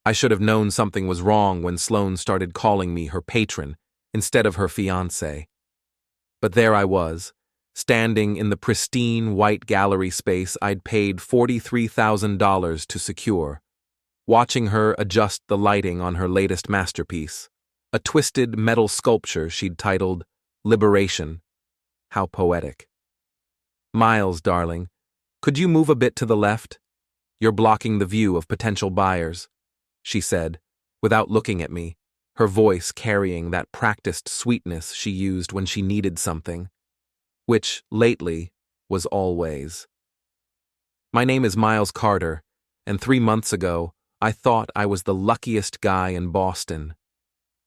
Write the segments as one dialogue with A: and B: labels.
A: I should have known something was wrong when Sloane started calling me her patron instead of her fiancée. But there I was, standing in the pristine white gallery space I'd paid $43,000 to secure, watching her adjust the lighting on her latest masterpiece, a twisted metal sculpture she'd titled Liberation. How poetic. "Miles, darling, could you move a bit to the left? You're blocking the view of potential buyers," she said, without looking at me, her voice carrying that practiced sweetness she used when she needed something, which, lately, was always. My name is Miles Carter, and 3 months ago, I thought I was the luckiest guy in Boston.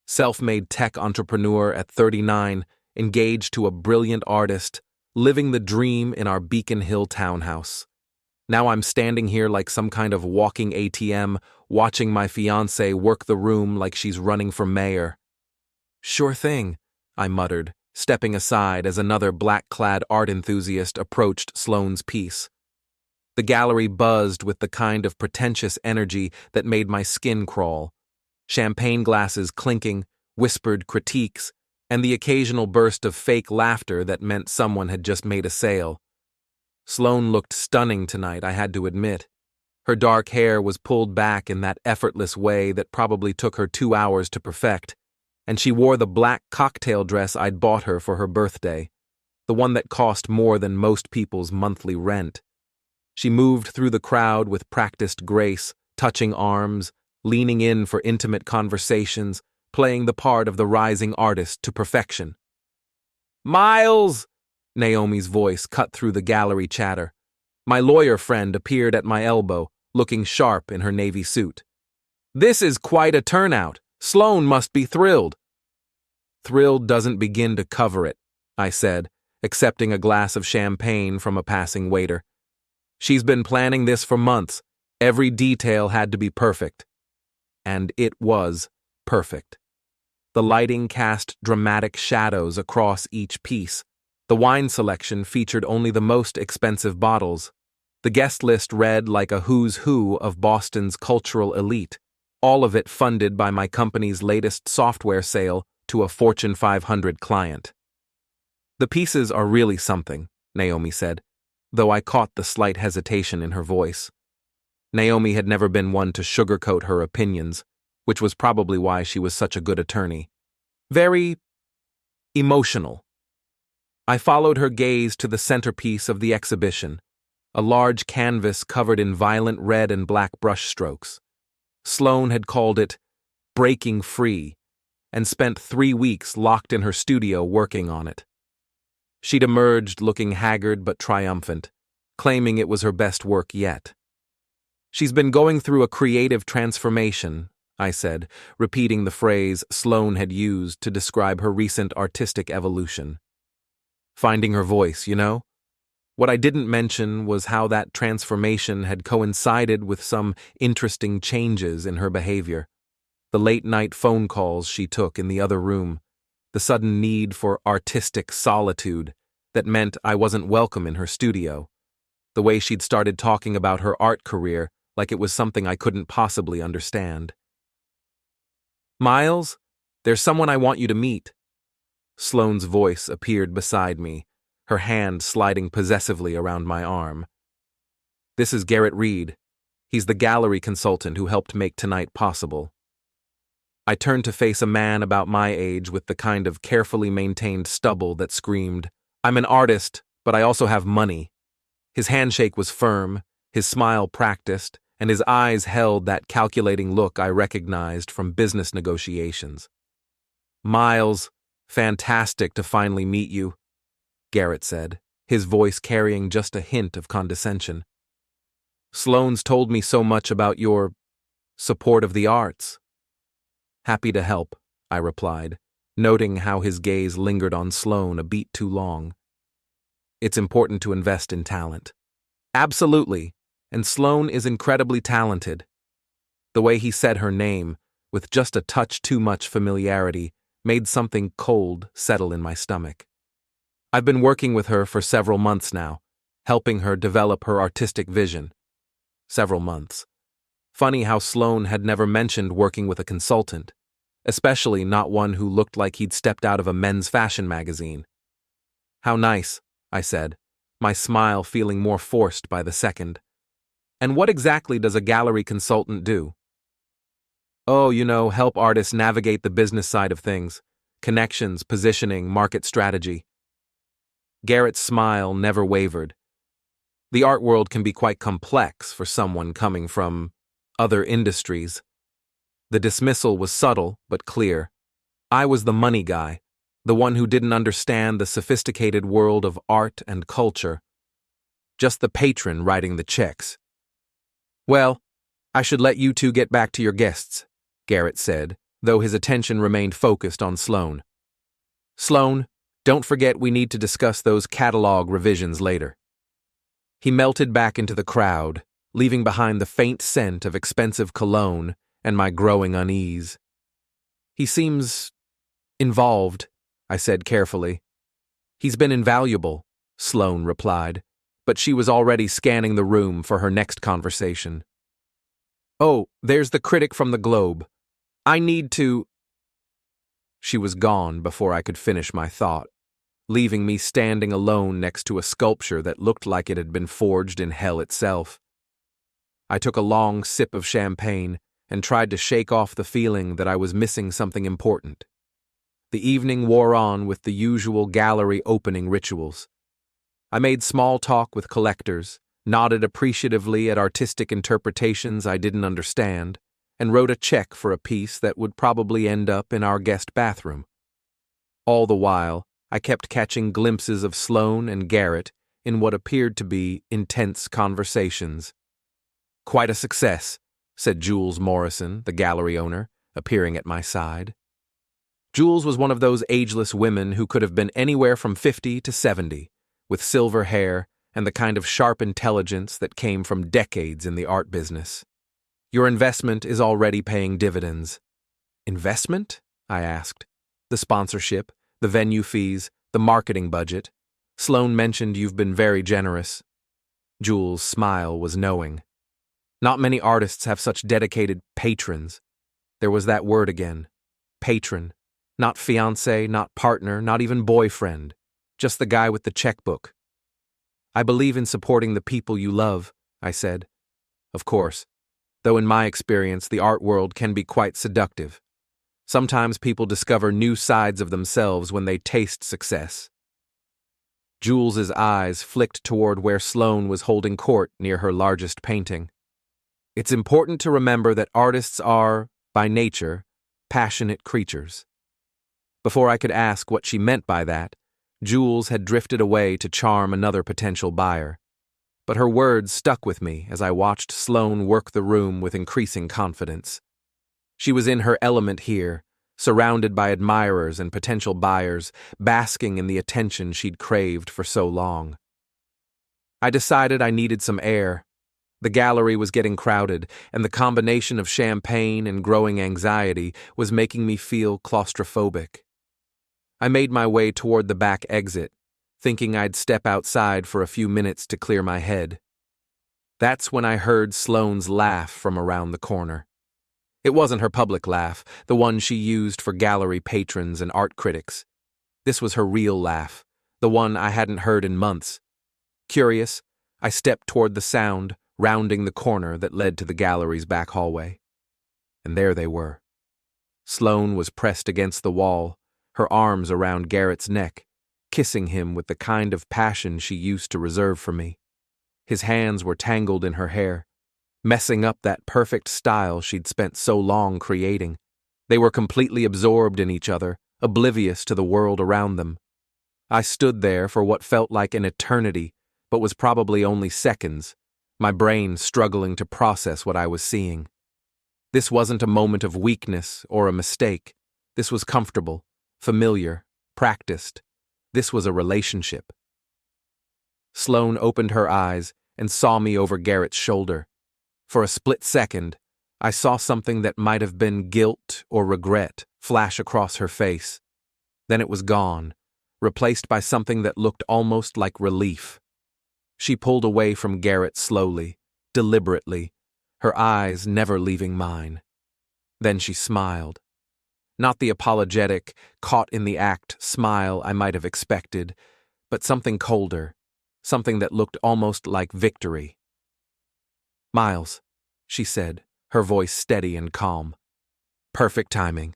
A: Self-made tech entrepreneur at 39, engaged to a brilliant artist, living the dream in our Beacon Hill townhouse. Now I'm standing here like some kind of walking ATM, watching my fiancée work the room like she's running for mayor. "Sure thing," I muttered, stepping aside as another black-clad art enthusiast approached Sloane's piece. The gallery buzzed with the kind of pretentious energy that made my skin crawl. Champagne glasses clinking, whispered critiques, and the occasional burst of fake laughter that meant someone had just made a sale. Sloane looked stunning tonight, I had to admit. Her dark hair was pulled back in that effortless way that probably took her 2 hours to perfect, and she wore the black cocktail dress I'd bought her for her birthday, the one that cost more than most people's monthly rent. She moved through the crowd with practiced grace, touching arms, leaning in for intimate conversations, playing the part of the rising artist to perfection. "Miles!" Naomi's voice cut through the gallery chatter. My lawyer friend appeared at my elbow, looking sharp in her navy suit. "This is quite a turnout. Sloane must be thrilled." "Thrilled doesn't begin to cover it," I said, accepting a glass of champagne from a passing waiter. "She's been planning this for months. Every detail had to be perfect." And it was perfect. The lighting cast dramatic shadows across each piece. The wine selection featured only the most expensive bottles. The guest list read like a who's who of Boston's cultural elite, all of it funded by my company's latest software sale to a Fortune 500 client. "The pieces are really something," Naomi said, though I caught the slight hesitation in her voice. Naomi had never been one to sugarcoat her opinions, which was probably why she was such a good attorney. "Very emotional." I followed her gaze to the centerpiece of the exhibition, a large canvas covered in violent red and black brushstrokes. Sloane had called it "Breaking Free" and spent 3 weeks locked in her studio working on it. She'd emerged looking haggard but triumphant, claiming it was her best work yet. "She's been going through a creative transformation," I said, repeating the phrase Sloane had used to describe her recent artistic evolution. "Finding her voice, you know?" What I didn't mention was how that transformation had coincided with some interesting changes in her behavior. The late-night phone calls she took in the other room, the sudden need for artistic solitude that meant I wasn't welcome in her studio, the way she'd started talking about her art career like it was something I couldn't possibly understand. "Miles, there's someone I want you to meet." Sloane's voice appeared beside me, her hand sliding possessively around my arm. "This is Garrett Reed. He's the gallery consultant who helped make tonight possible." I turned to face a man about my age with the kind of carefully maintained stubble that screamed, "I'm an artist, but I also have money." His handshake was firm, his smile practiced, and his eyes held that calculating look I recognized from business negotiations. "Miles, fantastic to finally meet you," Garrett said, his voice carrying just a hint of condescension. "Sloane's told me so much about your support of the arts." "Happy to help," I replied, noting how his gaze lingered on Sloane a beat too long. "It's important to invest in talent." "Absolutely, and Sloane is incredibly talented." The way he said her name, with just a touch too much familiarity, made something cold settle in my stomach. "I've been working with her for several months now, helping her develop her artistic vision." Several months. Funny how Sloane had never mentioned working with a consultant, especially not one who looked like he'd stepped out of a men's fashion magazine. "How nice," I said, my smile feeling more forced by the second. "And what exactly does a gallery consultant do?" "Oh, help artists navigate the business side of things. Connections, positioning, market strategy." Garrett's smile never wavered. The art world can be quite complex for someone coming from other industries. The dismissal was subtle but clear. I was the money guy, the one who didn't understand the sophisticated world of art and culture. Just the patron writing the checks. "Well, I should let you two get back to your guests," Garrett said, though his attention remained focused on Sloane. "Sloane, don't forget we need to discuss those catalog revisions later." He melted back into the crowd, leaving behind the faint scent of expensive cologne and my growing unease. "He seems involved," I said carefully. "He's been invaluable," Sloane replied, but she was already scanning the room for her next conversation. "Oh, there's the critic from the Globe. I need to—" She was gone before I could finish my thought, leaving me standing alone next to a sculpture that looked like it had been forged in hell itself. I took a long sip of champagne and tried to shake off the feeling that I was missing something important. The evening wore on with the usual gallery opening rituals. I made small talk with collectors, nodded appreciatively at artistic interpretations I didn't understand, and wrote a check for a piece that would probably end up in our guest bathroom. All the while, I kept catching glimpses of Sloane and Garrett in what appeared to be intense conversations. "Quite a success," said Jules Morrison, the gallery owner, appearing at my side. Jules was one of those ageless women who could have been anywhere from 50 to 70, with silver hair and the kind of sharp intelligence that came from decades in the art business. "Your investment is already paying dividends." "Investment?" I asked. "The sponsorship, the venue fees, the marketing budget. Sloane mentioned you've been very generous." Jules' smile was knowing. Not many artists have such dedicated patrons. There was that word again. Patron. Not fiancé, not partner, not even boyfriend. Just the guy with the checkbook. "I believe in supporting the people you love," I said. Of course, though in my experience the art world can be quite seductive. Sometimes people discover new sides of themselves when they taste success. Jules's eyes flicked toward where Sloane was holding court near her largest painting. "It's important to remember that artists are, by nature, passionate creatures." Before I could ask what she meant by that, Jules had drifted away to charm another potential buyer. But her words stuck with me as I watched Sloane work the room with increasing confidence. She was in her element here, surrounded by admirers and potential buyers, basking in the attention she'd craved for so long. I decided I needed some air. The gallery was getting crowded, and the combination of champagne and growing anxiety was making me feel claustrophobic. I made my way toward the back exit, thinking I'd step outside for a few minutes to clear my head. That's when I heard Sloane's laugh from around the corner. It wasn't her public laugh, the one she used for gallery patrons and art critics. This was her real laugh, the one I hadn't heard in months. Curious, I stepped toward the sound, rounding the corner that led to the gallery's back hallway. And there they were. Sloane was pressed against the wall, her arms around Garrett's neck, kissing him with the kind of passion she used to reserve for me. His hands were tangled in her hair, messing up that perfect style she'd spent so long creating. They were completely absorbed in each other, oblivious to the world around them. I stood there for what felt like an eternity, but was probably only seconds, my brain struggling to process what I was seeing. This wasn't a moment of weakness or a mistake. This was comfortable, familiar, practiced. This was a relationship. Sloane opened her eyes and saw me over Garrett's shoulder. For a split second, I saw something that might have been guilt or regret flash across her face. Then it was gone, replaced by something that looked almost like relief. She pulled away from Garrett slowly, deliberately, her eyes never leaving mine. Then she smiled. Not the apologetic, caught-in-the-act smile I might have expected, but something colder, something that looked almost like victory. "Miles," she said, her voice steady and calm. "Perfect timing."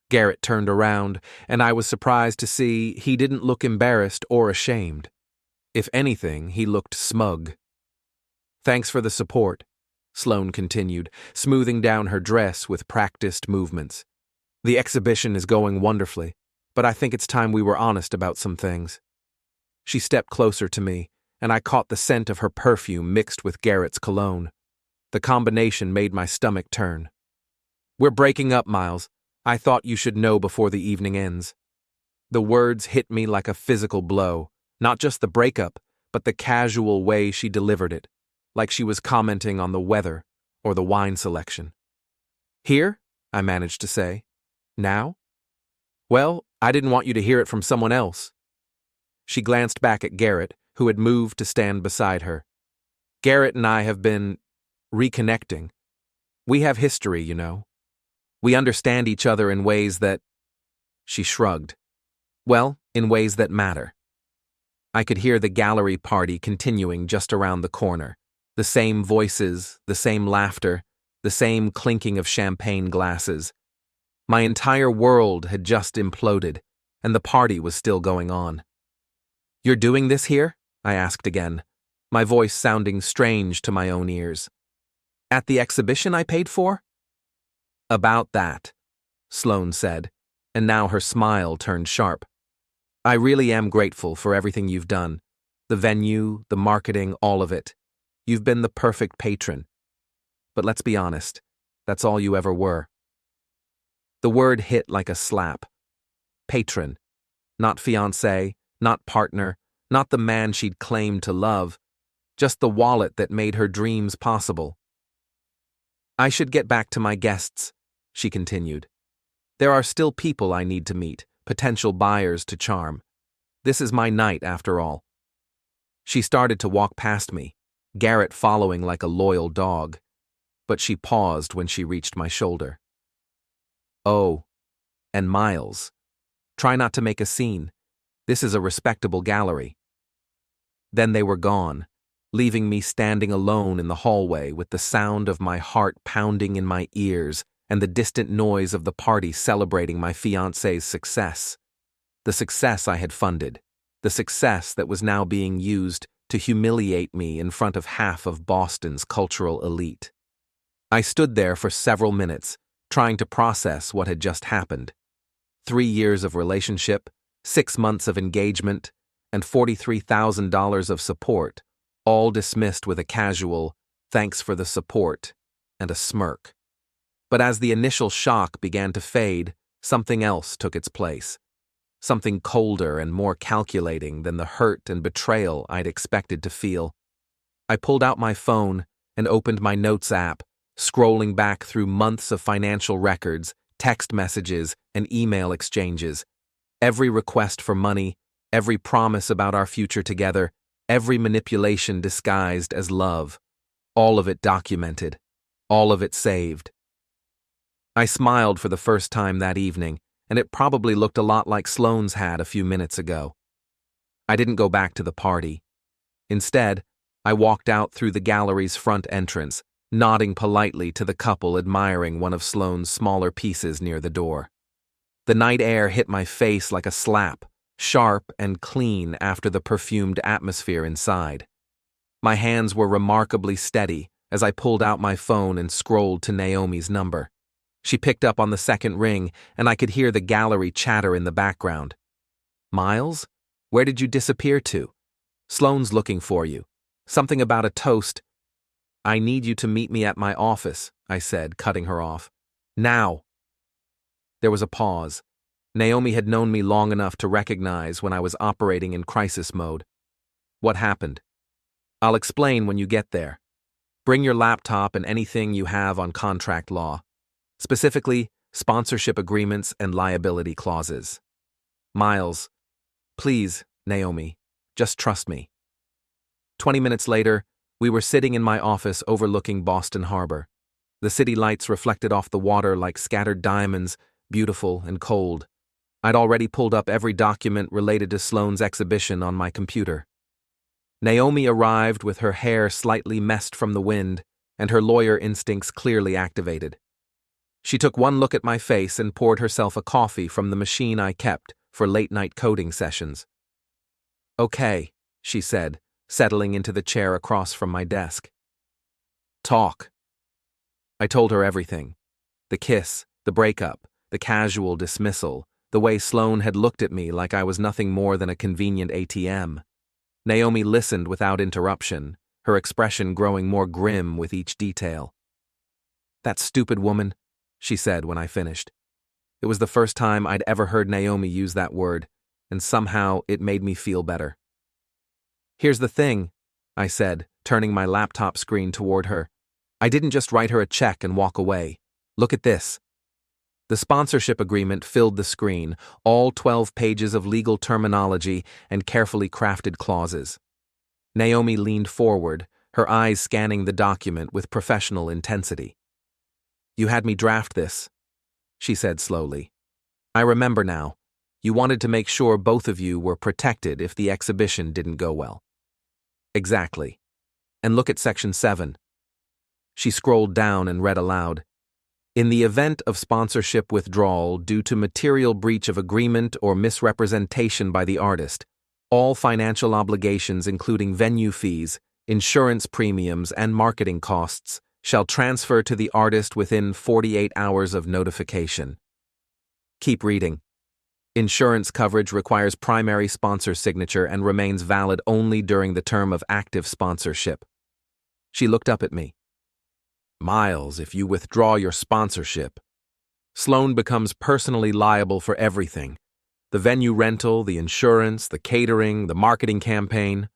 A: Garrett turned around, and I was surprised to see he didn't look embarrassed or ashamed. If anything, he looked smug. "Thanks for the support," Sloane continued, smoothing down her dress with practiced movements. "The exhibition is going wonderfully, but I think it's time we were honest about some things." She stepped closer to me, and I caught the scent of her perfume mixed with Garrett's cologne. The combination made my stomach turn. "We're breaking up, Miles. I thought you should know before the evening ends." The words hit me like a physical blow, not just the breakup, but the casual way she delivered it, like she was commenting on the weather or the wine selection. "Here?" I managed to say. "Now?" "Well, I didn't want you to hear it from someone else." She glanced back at Garrett, who had moved to stand beside her. "Garrett and I have been reconnecting. We have history, you know. We understand each other in ways that—" She shrugged. "Well, in ways that matter." I could hear the gallery party continuing just around the corner. The same voices, the same laughter, the same clinking of champagne glasses. My entire world had just imploded, and the party was still going on. "You're doing this here?" I asked again, my voice sounding strange to my own ears. "At the exhibition I paid for?" "About that," Sloane said, and now her smile turned sharp. "I really am grateful for everything you've done. The venue, the marketing, all of it. You've been the perfect patron. But let's be honest, that's all you ever were." The word hit like a slap. Patron. Not fiancé, not partner, not the man she'd claimed to love, just the wallet that made her dreams possible. "I should get back to my guests," she continued. "There are still people I need to meet, potential buyers to charm. This is my night, after all." She started to walk past me, Garrett following like a loyal dog, but she paused when she reached my shoulder. "Oh, and Miles, try not to make a scene. This is a respectable gallery." Then they were gone, leaving me standing alone in the hallway with the sound of my heart pounding in my ears and the distant noise of the party celebrating my fiancé's success. The success I had funded, the success that was now being used to humiliate me in front of half of Boston's cultural elite. I stood there for several minutes, trying to process what had just happened. 3 years of relationship, 6 months of engagement, and $43,000 of support, all dismissed with a casual, "Thanks for the support," and a smirk. But as the initial shock began to fade, something else took its place. Something colder and more calculating than the hurt and betrayal I'd expected to feel. I pulled out my phone and opened my notes app, scrolling back through months of financial records, text messages, and email exchanges. Every request for money, every promise about our future together, every manipulation disguised as love. All of it documented, all of it saved. I smiled for the first time that evening, and it probably looked a lot like Sloane's had a few minutes ago. I didn't go back to the party. Instead, I walked out through the gallery's front entrance, nodding politely to the couple admiring one of Sloane's smaller pieces near the door. The night air hit my face like a slap, sharp and clean after the perfumed atmosphere inside. My hands were remarkably steady as I pulled out my phone and scrolled to Naomi's number. She picked up on the second ring, and I could hear the gallery chatter in the background. "Miles? Where did you disappear to? Sloane's looking for you. Something about a toast." "I need you to meet me at my office," I said, cutting her off. "Now." There was a pause. Naomi had known me long enough to recognize when I was operating in crisis mode. "What happened?" "I'll explain when you get there. Bring your laptop and anything you have on contract law. Specifically, sponsorship agreements and liability clauses." "Miles, please, Naomi, just trust me." 20 minutes later, We were sitting in my office overlooking Boston Harbor. The city lights reflected off the water like scattered diamonds, beautiful and cold. I'd already pulled up every document related to Sloane's exhibition on my computer. Naomi arrived with her hair slightly messed from the wind and her lawyer instincts clearly activated. She took one look at my face and poured herself a coffee from the machine I kept for late-night coding sessions. "Okay," she said, settling into the chair across from my desk. "Talk." I told her everything. The kiss, the breakup, the casual dismissal, the way Sloane had looked at me like I was nothing more than a convenient ATM. Naomi listened without interruption, her expression growing more grim with each detail. "That stupid woman," she said when I finished. It was the first time I'd ever heard Naomi use that word, and somehow it made me feel better. "Here's the thing," I said, turning my laptop screen toward her. "I didn't just write her a check and walk away. Look at this." The sponsorship agreement filled the screen, all 12 pages of legal terminology and carefully crafted clauses. Naomi leaned forward, her eyes scanning the document with professional intensity. "You had me draft this," she said slowly. "I remember now. You wanted to make sure both of you were protected if the exhibition didn't go well." "Exactly. And look at Section 7. She scrolled down and read aloud. "In the event of sponsorship withdrawal due to material breach of agreement or misrepresentation by the artist, all financial obligations including venue fees, insurance premiums, and marketing costs shall transfer to the artist within 48 hours of notification." Keep reading. "Insurance coverage requires primary sponsor signature and remains valid only during the term of active sponsorship." She looked up at me. "Miles, if you withdraw your sponsorship, Sloane becomes personally liable for everything. The venue rental, the insurance, the catering, the marketing campaign,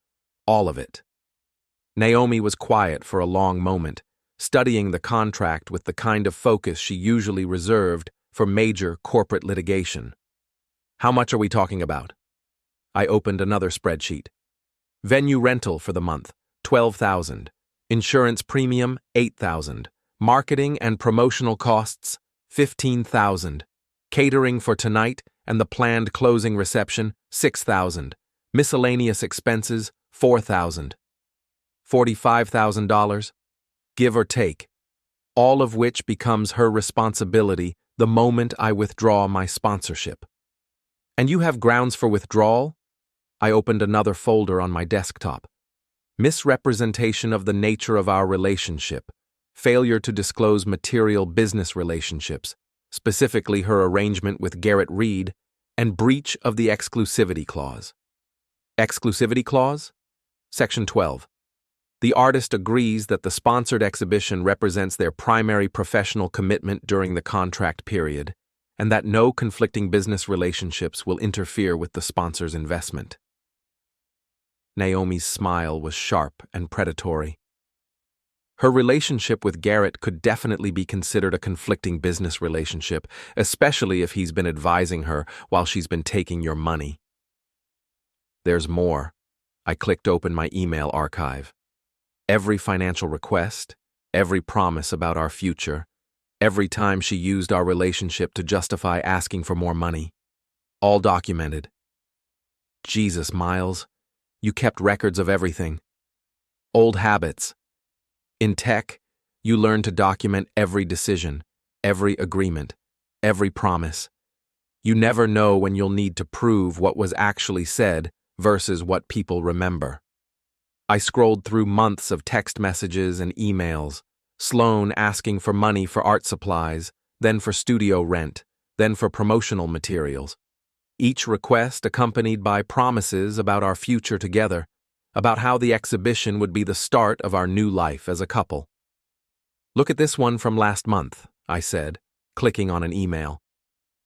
A: all of it." Naomi was quiet for a long moment, studying the contract with the kind of focus she usually reserved for major corporate litigation. "How much are we talking about?" I opened another spreadsheet. "Venue rental for the month, $12,000. Insurance premium, $8,000. Marketing and promotional costs, $15,000. Catering for tonight and the planned closing reception, $6,000. Miscellaneous expenses, $4,000. $45,000, give or take, all of which becomes her responsibility the moment I withdraw my sponsorship." "And you have grounds for withdrawal?" I opened another folder on my desktop. "Misrepresentation of the nature of our relationship, failure to disclose material business relationships, specifically her arrangement with Garrett Reed, and breach of the exclusivity clause." Exclusivity clause? Section 12. "The artist agrees that the sponsored exhibition represents their primary professional commitment during the contract period, and that no conflicting business relationships will interfere with the sponsor's investment." Naomi's smile was sharp and predatory. Her relationship with Garrett could definitely be considered a conflicting business relationship, especially if he's been advising her while she's been taking your money. "There's more." I clicked open my email archive. Every financial request, every promise about our future, every time she used our relationship to justify asking for more money. All documented. Jesus, Miles. You kept records of everything. Old habits. In tech, you learn to document every decision, every agreement, every promise. You never know when you'll need to prove what was actually said versus what people remember. I scrolled through months of text messages and emails, Sloane asking for money for art supplies, then for studio rent, then for promotional materials. Each request accompanied by promises about our future together, about how the exhibition would be the start of our new life as a couple. "Look at this one from last month," I said, clicking on an email.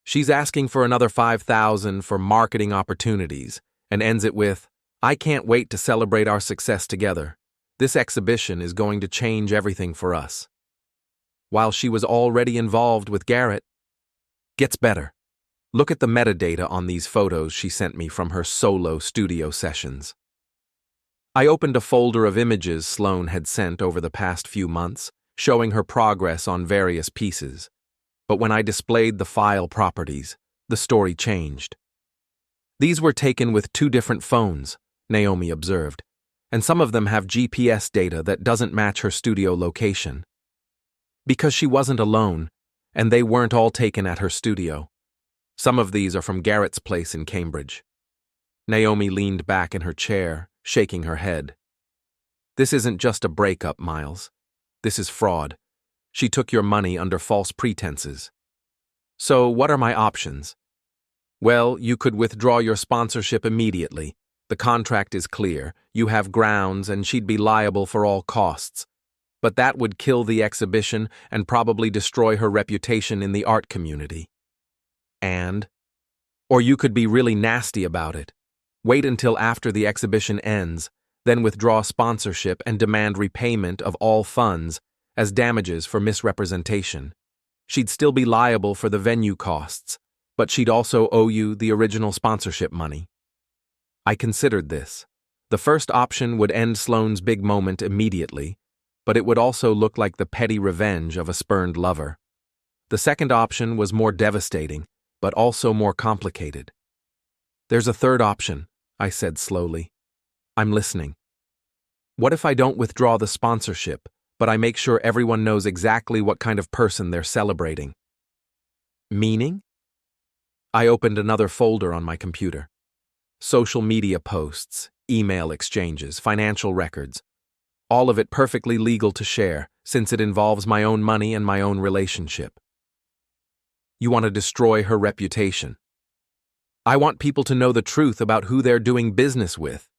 A: "She's asking for another $5,000 for marketing opportunities, and ends it with, 'I can't wait to celebrate our success together. This exhibition is going to change everything for us.' While she was already involved with Garrett. Gets better. Look at the metadata on these photos she sent me from her solo studio sessions." I opened a folder of images Sloane had sent over the past few months, showing her progress on various pieces. But when I displayed the file properties, the story changed. These were taken with 2 different phones, Naomi observed, and some of them have GPS data that doesn't match her studio location. Because she wasn't alone, and they weren't all taken at her studio. Some of these are from Garrett's place in Cambridge. Naomi leaned back in her chair, shaking her head. This isn't just a breakup, Miles. This is fraud. She took your money under false pretenses. So what are my options? Well, you could withdraw your sponsorship immediately. The contract is clear, you have grounds, and she'd be liable for all costs. But that would kill the exhibition and probably destroy her reputation in the art community. Or you could be really nasty about it. Wait until after the exhibition ends, then withdraw sponsorship and demand repayment of all funds as damages for misrepresentation. She'd still be liable for the venue costs, but she'd also owe you the original sponsorship money. I considered this. The first option would end Sloane's big moment immediately, but it would also look like the petty revenge of a spurned lover. The second option was more devastating, but also more complicated. There's a third option, I said slowly. I'm listening. What if I don't withdraw the sponsorship, but I make sure everyone knows exactly what kind of person they're celebrating? Meaning? I opened another folder on my computer. Social media posts, email exchanges, financial records. All of it perfectly legal to share, since it involves my own money and my own relationship. You want to destroy her reputation. I want people to know the truth about who they're doing business with.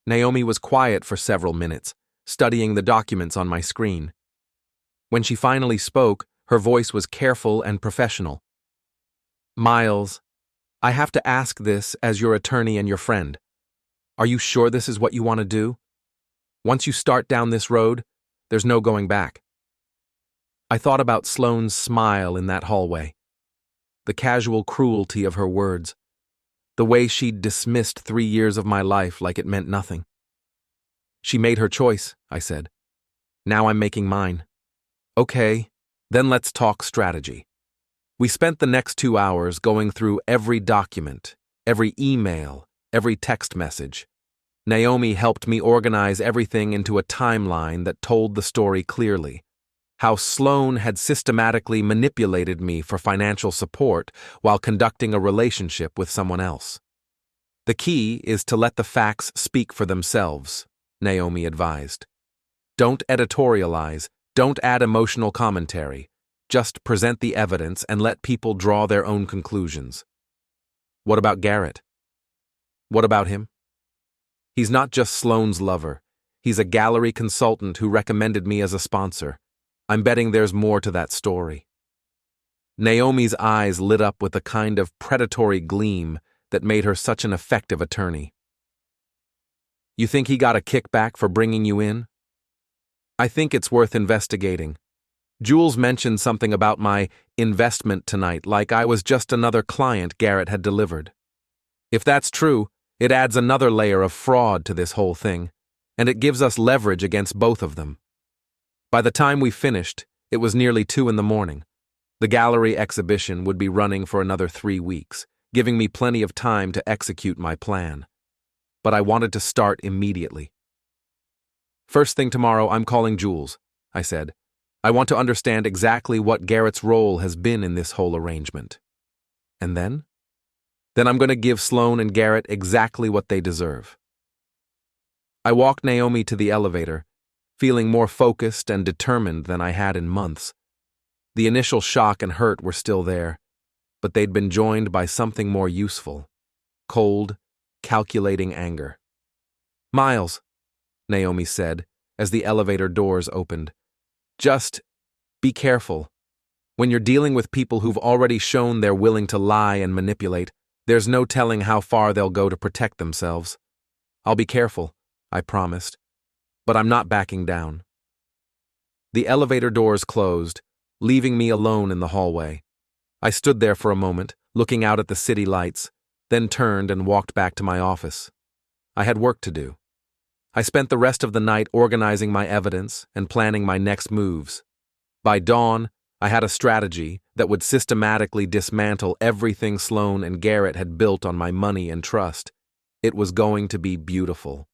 A: Naomi was quiet for several minutes, studying the documents on my screen. When she finally spoke, her voice was careful and professional. Miles, I have to ask this as your attorney and your friend. Are you sure this is what you want to do? Once you start down this road, there's no going back. I thought about Sloane's smile in that hallway. The casual cruelty of her words. The way she'd dismissed 3 years of my life like it meant nothing. She made her choice, I said. Now I'm making mine. Okay, then let's talk strategy. We spent the next 2 hours going through every document, every email, every text message. Naomi helped me organize everything into a timeline that told the story clearly. How Sloane had systematically manipulated me for financial support while conducting a relationship with someone else. The key is to let the facts speak for themselves, Naomi advised. Don't editorialize, don't add emotional commentary. Just present the evidence and let people draw their own conclusions. What about Garrett? What about him? He's not just Sloane's lover. He's a gallery consultant who recommended me as a sponsor. I'm betting there's more to that story. Naomi's eyes lit up with a kind of predatory gleam that made her such an effective attorney. You think he got a kickback for bringing you in? I think it's worth investigating. Jules mentioned something about my investment tonight, like I was just another client Garrett had delivered. If that's true, it adds another layer of fraud to this whole thing, and it gives us leverage against both of them. By the time we finished, it was nearly 2 a.m. The gallery exhibition would be running for another 3 weeks, giving me plenty of time to execute my plan. But I wanted to start immediately. First thing tomorrow, I'm calling Jules, I said. I want to understand exactly what Garrett's role has been in this whole arrangement. And then? Then I'm going to give Sloane and Garrett exactly what they deserve. I walked Naomi to the elevator, feeling more focused and determined than I had in months. The initial shock and hurt were still there, but they'd been joined by something more useful. Cold, calculating anger. Miles, Naomi said, as the elevator doors opened. Just be careful. When you're dealing with people who've already shown they're willing to lie and manipulate, there's no telling how far they'll go to protect themselves. I'll be careful, I promised, but I'm not backing down. The elevator doors closed, leaving me alone in the hallway. I stood there for a moment, looking out at the city lights, then turned and walked back to my office. I had work to do. I spent the rest of the night organizing my evidence and planning my next moves. By dawn, I had a strategy that would systematically dismantle everything Sloane and Garrett had built on my money and trust. It was going to be beautiful.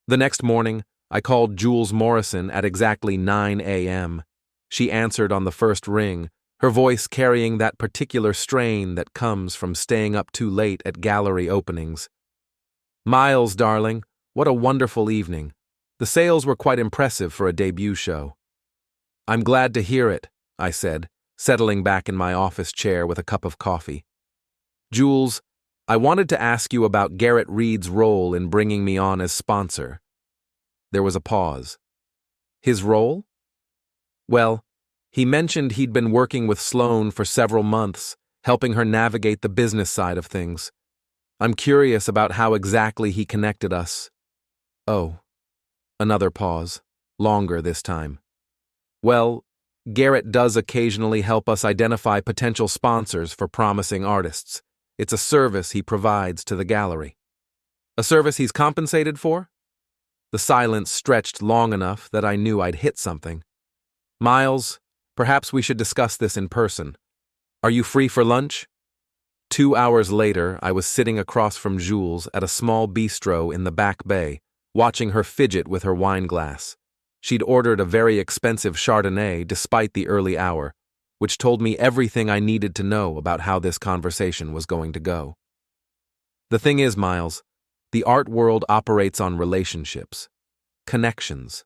A: The next morning, I called Jules Morrison at exactly 9 a.m. She answered on the first ring, her voice carrying that particular strain that comes from staying up too late at gallery openings. "Miles, darling, what a wonderful evening. The sales were quite impressive for a debut show." "I'm glad to hear it," I said, settling back in my office chair with a cup of coffee. "Jules, I wanted to ask you about Garrett Reed's role in bringing me on as sponsor." There was a pause. "His role?" "Well, he mentioned he'd been working with Sloane for several months, helping her navigate the business side of things. I'm curious about how exactly he connected us." "Oh." Another pause, longer this time. "Well, Garrett does occasionally help us identify potential sponsors for promising artists. It's a service he provides to the gallery." "A service he's compensated for?" The silence stretched long enough that I knew I'd hit something. "Miles, perhaps we should discuss this in person. Are you free for lunch?" 2 hours later, I was sitting across from Jules at a small bistro in the Back Bay, watching her fidget with her wine glass. She'd ordered a very expensive Chardonnay despite the early hour, which told me everything I needed to know about how this conversation was going to go. "The thing is, Miles, the art world operates on relationships, connections,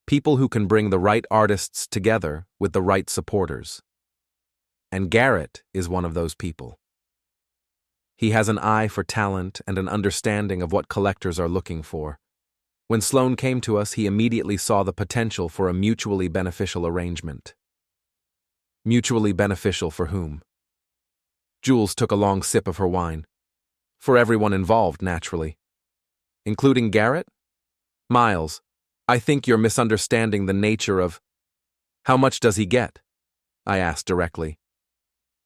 A: people who can bring the right artists together with the right supporters. And Garrett is one of those people. He has an eye for talent and an understanding of what collectors are looking for. When Sloane came to us, he immediately saw the potential for a mutually beneficial arrangement." "Mutually beneficial for whom?" Jules took a long sip of her wine. "For everyone involved, naturally." "Including Garrett?" "Miles, I think you're misunderstanding the nature of—" "How much does he get?" I asked directly.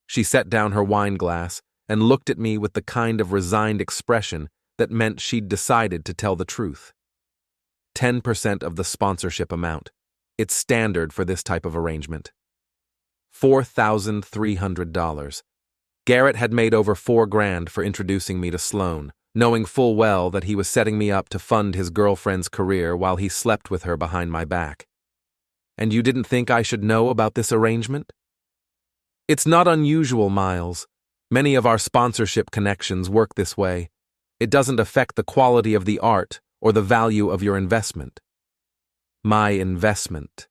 A: She set down her wine glass and looked at me with the kind of resigned expression that meant she'd decided to tell the truth. 10% of the sponsorship amount. It's standard for this type of arrangement. $4,300. Garrett had made over $4,000 for introducing me to Sloane, knowing full well that he was setting me up to fund his girlfriend's career while he slept with her behind my back. "And you didn't think I should know about this arrangement?" "It's not unusual, Miles. Many of our sponsorship connections work this way. It doesn't affect the quality of the art or the value of your investment." "My investment."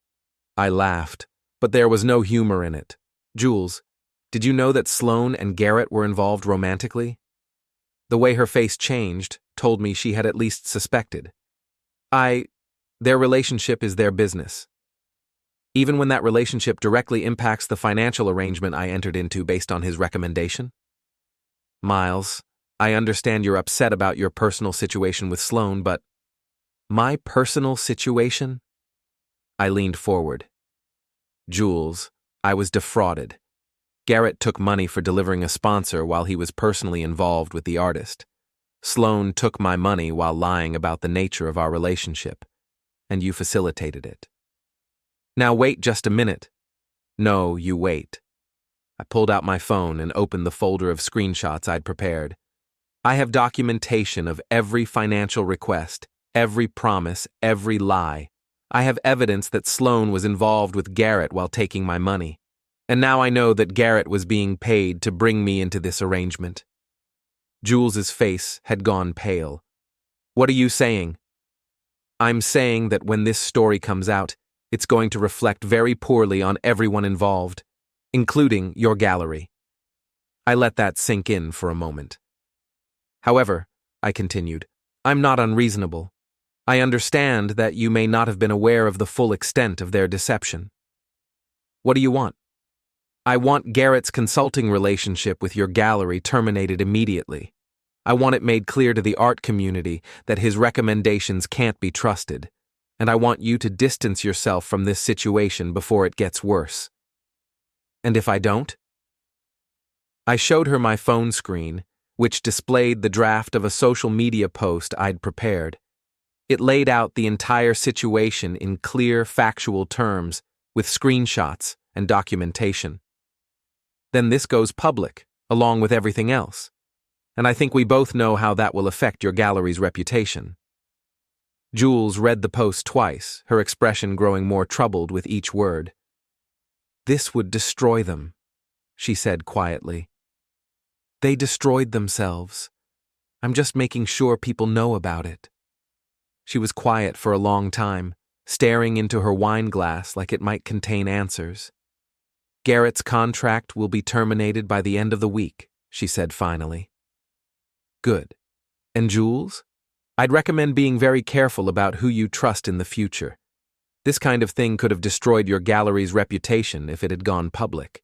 A: I laughed, but there was no humor in it. "Jules, did you know that Sloane and Garrett were involved romantically?" The way her face changed told me she had at least suspected. Their relationship is their business. Even when that relationship directly impacts the financial arrangement I entered into based on his recommendation? "Miles, I understand you're upset about your personal situation with Sloane, but—" "My personal situation?" I leaned forward. "Jules, I was defrauded. Garrett took money for delivering a sponsor while he was personally involved with the artist. Sloane took my money while lying about the nature of our relationship, and you facilitated it." "Now wait just a minute." "No, you wait." I pulled out my phone and opened the folder of screenshots I'd prepared. "I have documentation of every financial request, every promise, every lie. I have evidence that Sloane was involved with Garrett while taking my money. And now I know that Garrett was being paid to bring me into this arrangement." Jules's face had gone pale. "What are you saying?" "I'm saying that when this story comes out, it's going to reflect very poorly on everyone involved, including your gallery." I let that sink in for a moment. "However," I continued, "I'm not unreasonable. I understand that you may not have been aware of the full extent of their deception. What do you want?" "I want Garrett's consulting relationship with your gallery terminated immediately. I want it made clear to the art community that his recommendations can't be trusted, and I want you to distance yourself from this situation before it gets worse." "And if I don't?" I showed her my phone screen, which displayed the draft of a social media post I'd prepared. It laid out the entire situation in clear, factual terms, with screenshots and documentation. Then this goes public, along with everything else. And I think we both know how that will affect your gallery's reputation. Jules read the post twice, her expression growing more troubled with each word. "This would destroy them," she said quietly. "They destroyed themselves. I'm just making sure people know about it." She was quiet for a long time, staring into her wine glass like it might contain answers. "Garrett's contract will be terminated by the end of the week," she said finally. "Good. And Jules? I'd recommend being very careful about who you trust in the future. This kind of thing could have destroyed your gallery's reputation if it had gone public."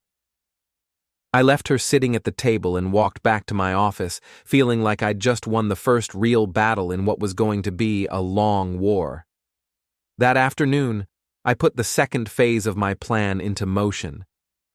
A: I left her sitting at the table and walked back to my office, feeling like I'd just won the first real battle in what was going to be a long war. That afternoon, I put the second phase of my plan into motion.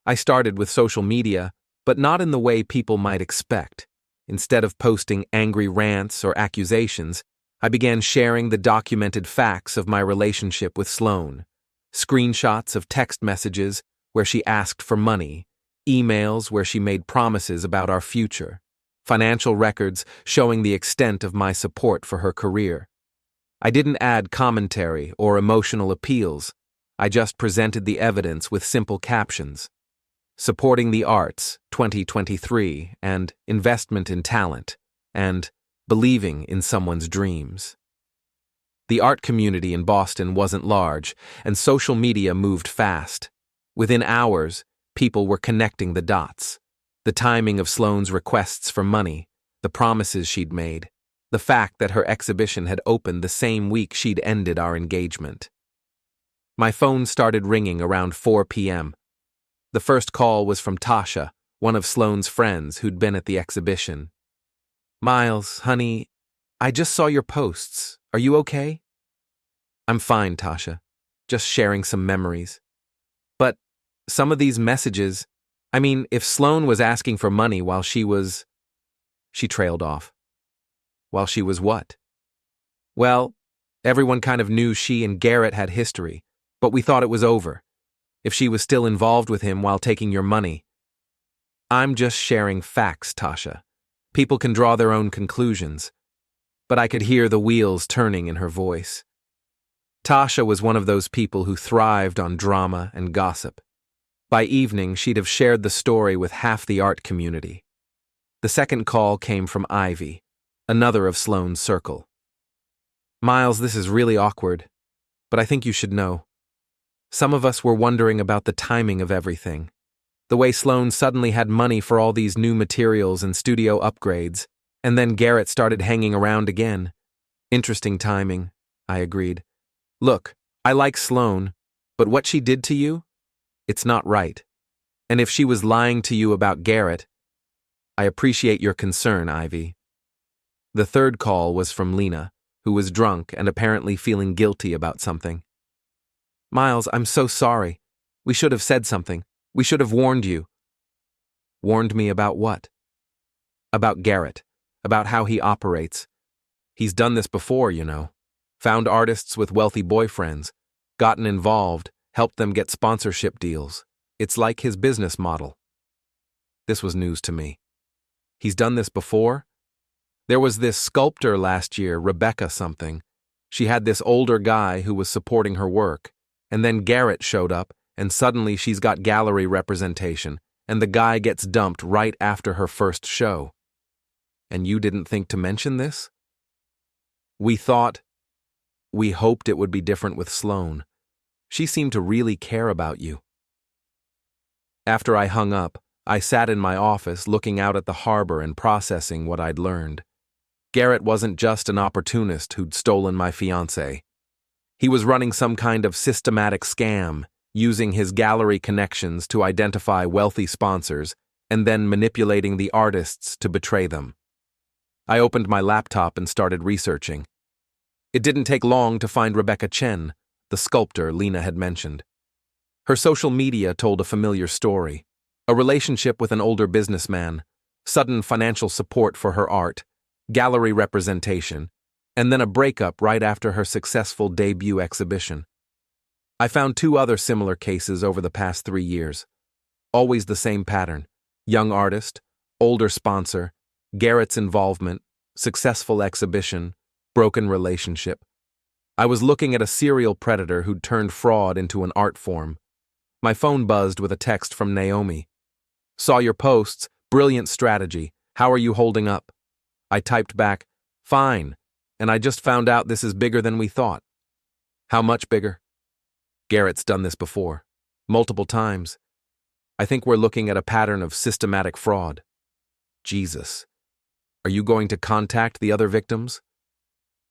A: I started with social media, but not in the way people might expect. Instead of posting angry rants or accusations, I began sharing the documented facts of my relationship with Sloane. Screenshots of text messages where she asked for money, emails where she made promises about our future, financial records showing the extent of my support for her career. I didn't add commentary or emotional appeals. I just presented the evidence with simple captions. "Supporting the arts, 2023, and investment in talent, and believing in someone's dreams." The art community in Boston wasn't large, and social media moved fast. Within hours, people were connecting the dots. The timing of Sloane's requests for money, the promises she'd made, the fact that her exhibition had opened the same week she'd ended our engagement. My phone started ringing around 4 p.m. The first call was from Tasha, one of Sloane's friends who'd been at the exhibition. "Miles, honey, I just saw your posts. Are you okay?" "I'm fine, Tasha. Just sharing some memories. But some of these messages, if Sloane was asking for money while she was..." She trailed off. "While she was what?" "Well, everyone kind of knew she and Garrett had history, but we thought it was over. If she was still involved with him while taking your money..." "I'm just sharing facts, Tasha. People can draw their own conclusions." But I could hear the wheels turning in her voice. Tasha was one of those people who thrived on drama and gossip. By evening, she'd have shared the story with half the art community. The second call came from Ivy, another of Sloane's circle. "Miles, this is really awkward, but I think you should know. Some of us were wondering about the timing of everything. The way Sloane suddenly had money for all these new materials and studio upgrades, and then Garrett started hanging around again." "Interesting timing," I agreed. "Look, I like Sloane, but what she did to you? It's not right. And if she was lying to you about Garrett..." "I appreciate your concern, Ivy." The third call was from Lena, who was drunk and apparently feeling guilty about something. "Miles, I'm so sorry. We should have said something. We should have warned you." "Warned me about what?" "About Garrett. About how he operates. He's done this before, you know. Found artists with wealthy boyfriends, gotten involved, helped them get sponsorship deals. It's like his business model." This was news to me. "He's done this before?" "There was this sculptor last year, Rebecca something. She had this older guy who was supporting her work, and then Garrett showed up, and suddenly she's got gallery representation, and the guy gets dumped right after her first show." "And you didn't think to mention this?" We hoped it would be different with Sloane. She seemed to really care about you." After I hung up, I sat in my office looking out at the harbor and processing what I'd learned. Garrett wasn't just an opportunist who'd stolen my fiancée. He was running some kind of systematic scam, using his gallery connections to identify wealthy sponsors and then manipulating the artists to betray them. I opened my laptop and started researching. It didn't take long to find Rebecca Chen, the sculptor Lena had mentioned. Her social media told a familiar story: a relationship with an older businessman, sudden financial support for her art, gallery representation, and then a breakup right after her successful debut exhibition. I found 2 other similar cases over the past 3 years. Always the same pattern: young artist, older sponsor, Garrett's involvement, successful exhibition, broken relationship. I was looking at a serial predator who'd turned fraud into an art form. My phone buzzed with a text from Naomi. "Saw your posts, brilliant strategy. How are you holding up?" I typed back, "Fine, and I just found out this is bigger than we thought." "How much bigger?" "Garrett's done this before. Multiple times. I think we're looking at a pattern of systematic fraud." "Jesus. Are you going to contact the other victims?"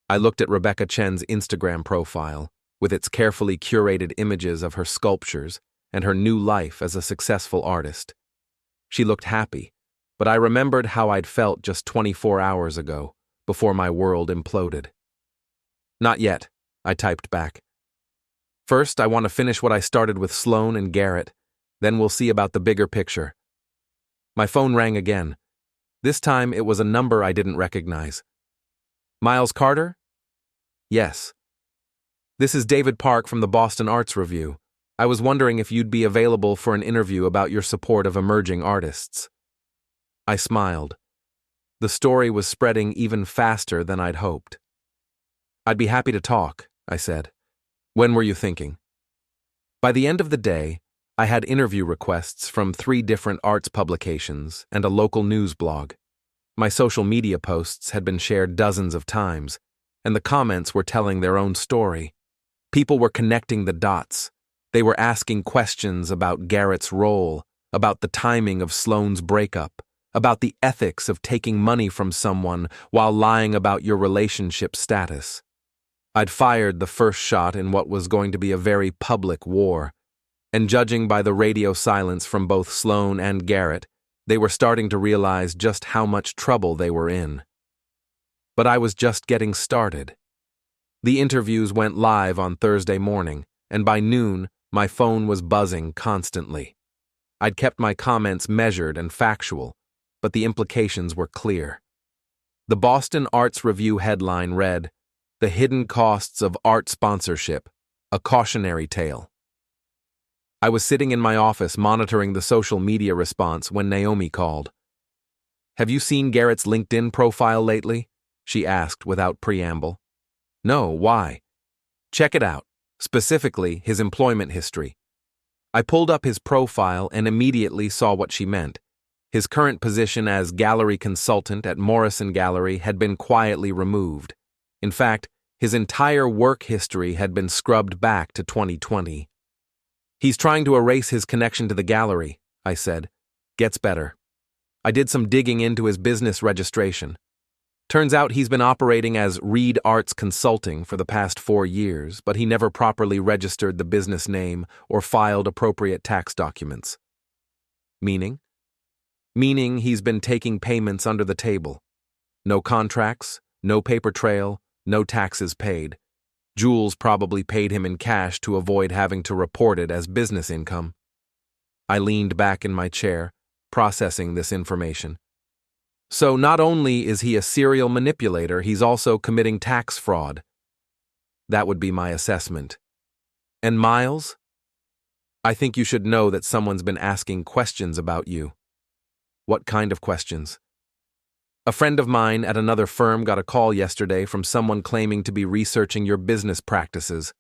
A: I looked at Rebecca Chen's Instagram profile, with its carefully curated images of her sculptures and her new life as a successful artist. She looked happy, but I remembered how I'd felt just 24 hours ago, before my world imploded. "Not yet," I typed back. "First, I want to finish what I started with Sloane and Garrett, then we'll see about the bigger picture." My phone rang again. This time it was a number I didn't recognize. "Miles Carter?" "Yes." "This is David Park from the Boston Arts Review. I was wondering if you'd be available for an interview about your support of emerging artists." I smiled. The story was spreading even faster than I'd hoped. "I'd be happy to talk," I said. "When were you thinking?" By the end of the day, I had interview requests from 3 different arts publications and a local news blog. My social media posts had been shared dozens of times, and the comments were telling their own story. People were connecting the dots. They were asking questions about Garrett's role, about the timing of Sloane's breakup, about the ethics of taking money from someone while lying about your relationship status. I'd fired the first shot in what was going to be a very public war, and judging by the radio silence from both Sloane and Garrett, they were starting to realize just how much trouble they were in. But I was just getting started. The interviews went live on Thursday morning, and by noon, my phone was buzzing constantly. I'd kept my comments measured and factual, but the implications were clear. The Boston Arts Review headline read, "The Hidden Costs of Art Sponsorship, a Cautionary Tale." I was sitting in my office monitoring the social media response when Naomi called. "Have you seen Garrett's LinkedIn profile lately?" she asked without preamble. "No, why?" "Check it out. Specifically, his employment history." I pulled up his profile and immediately saw what she meant. His current position as gallery consultant at Morrison Gallery had been quietly removed. In fact, his entire work history had been scrubbed back to 2020. "He's trying to erase his connection to the gallery," I said. "Gets better." I did some digging into his business registration. Turns out he's been operating as Reed Arts Consulting for the past 4 years, but he never properly registered the business name or filed appropriate tax documents. Meaning? Meaning he's been taking payments under the table. No contracts, no paper trail, no taxes paid. Jules probably paid him in cash to avoid having to report it as business income. I leaned back in my chair, processing this information. So not only is he a serial manipulator, he's also committing tax fraud. That would be my assessment. And Miles? I think you should know that someone's been asking questions about you. What kind of questions? A friend of mine at another firm got a call yesterday from someone claiming to be researching your business practices,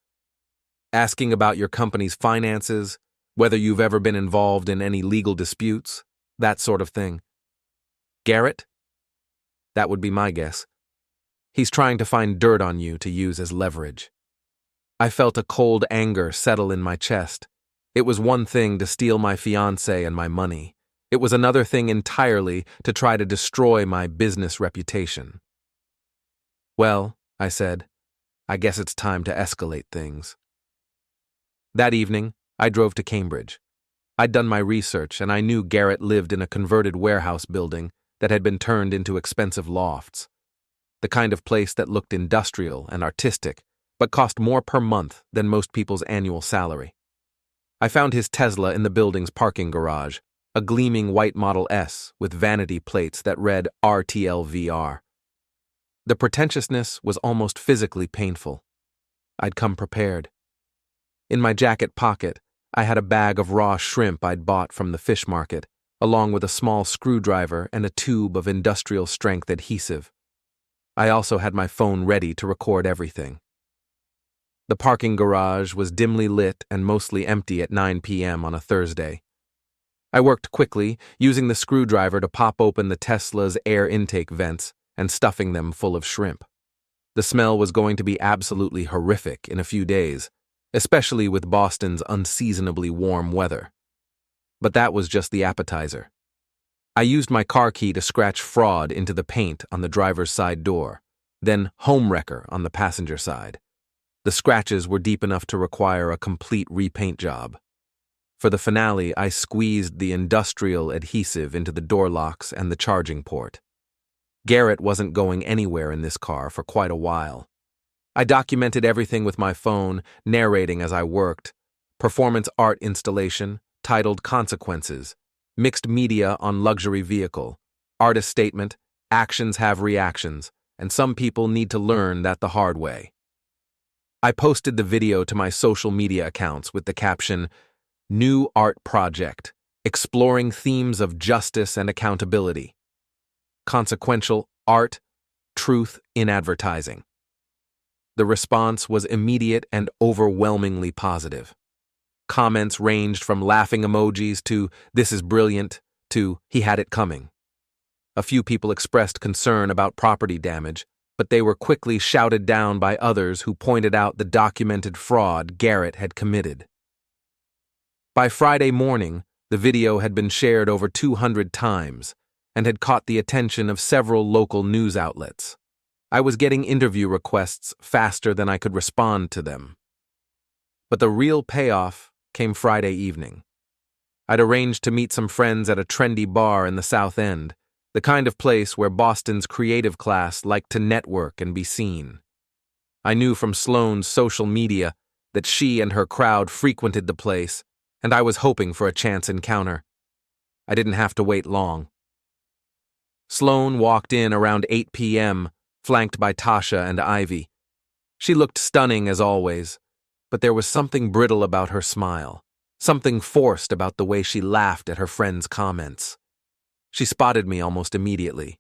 A: asking about your company's finances, whether you've ever been involved in any legal disputes, that sort of thing. Garrett? That would be my guess. He's trying to find dirt on you to use as leverage. I felt a cold anger settle in my chest. It was one thing to steal my fiancée and my money. It was another thing entirely to try to destroy my business reputation. "Well," I said, "I guess it's time to escalate things." That evening, I drove to Cambridge. I'd done my research, and I knew Garrett lived in a converted warehouse building that had been turned into expensive lofts. The kind of place that looked industrial and artistic, but cost more per month than most people's annual salary. I found his Tesla in the building's parking garage, a gleaming white Model S with vanity plates that read RTLVR. The pretentiousness was almost physically painful. I'd come prepared. In my jacket pocket, I had a bag of raw shrimp I'd bought from the fish market, along with a small screwdriver and a tube of industrial-strength adhesive. I also had my phone ready to record everything. The parking garage was dimly lit and mostly empty at 9 p.m. on a Thursday. I worked quickly, using the screwdriver to pop open the Tesla's air intake vents and stuffing them full of shrimp. The smell was going to be absolutely horrific in a few days, especially with Boston's unseasonably warm weather. But that was just the appetizer. I used my car key to scratch fraud into the paint on the driver's side door, then homewrecker on the passenger side. The scratches were deep enough to require a complete repaint job. For the finale, I squeezed the industrial adhesive into the door locks and the charging port. Garrett wasn't going anywhere in this car for quite a while. I documented everything with my phone, narrating as I worked. Performance art installation, titled Consequences, mixed media on luxury vehicle, artist statement, actions have reactions, and some people need to learn that the hard way. I posted the video to my social media accounts with the caption, New Art Project, Exploring Themes of Justice and Accountability. Consequential art, truth in advertising. The response was immediate and overwhelmingly positive. Comments ranged from laughing emojis to, "This is brilliant," to, "He had it coming." A few people expressed concern about property damage, but they were quickly shouted down by others who pointed out the documented fraud Garrett had committed. By Friday morning, the video had been shared over 200 times and had caught the attention of several local news outlets. I was getting interview requests faster than I could respond to them. But the real payoff came Friday evening. I'd arranged to meet some friends at a trendy bar in the South End, the kind of place where Boston's creative class liked to network and be seen. I knew from Sloane's social media that she and her crowd frequented the place, and I was hoping for a chance encounter. I didn't have to wait long. Sloane walked in around 8 p.m., flanked by Tasha and Ivy. She looked stunning as always, but there was something brittle about her smile, something forced about the way she laughed at her friend's comments. She spotted me almost immediately.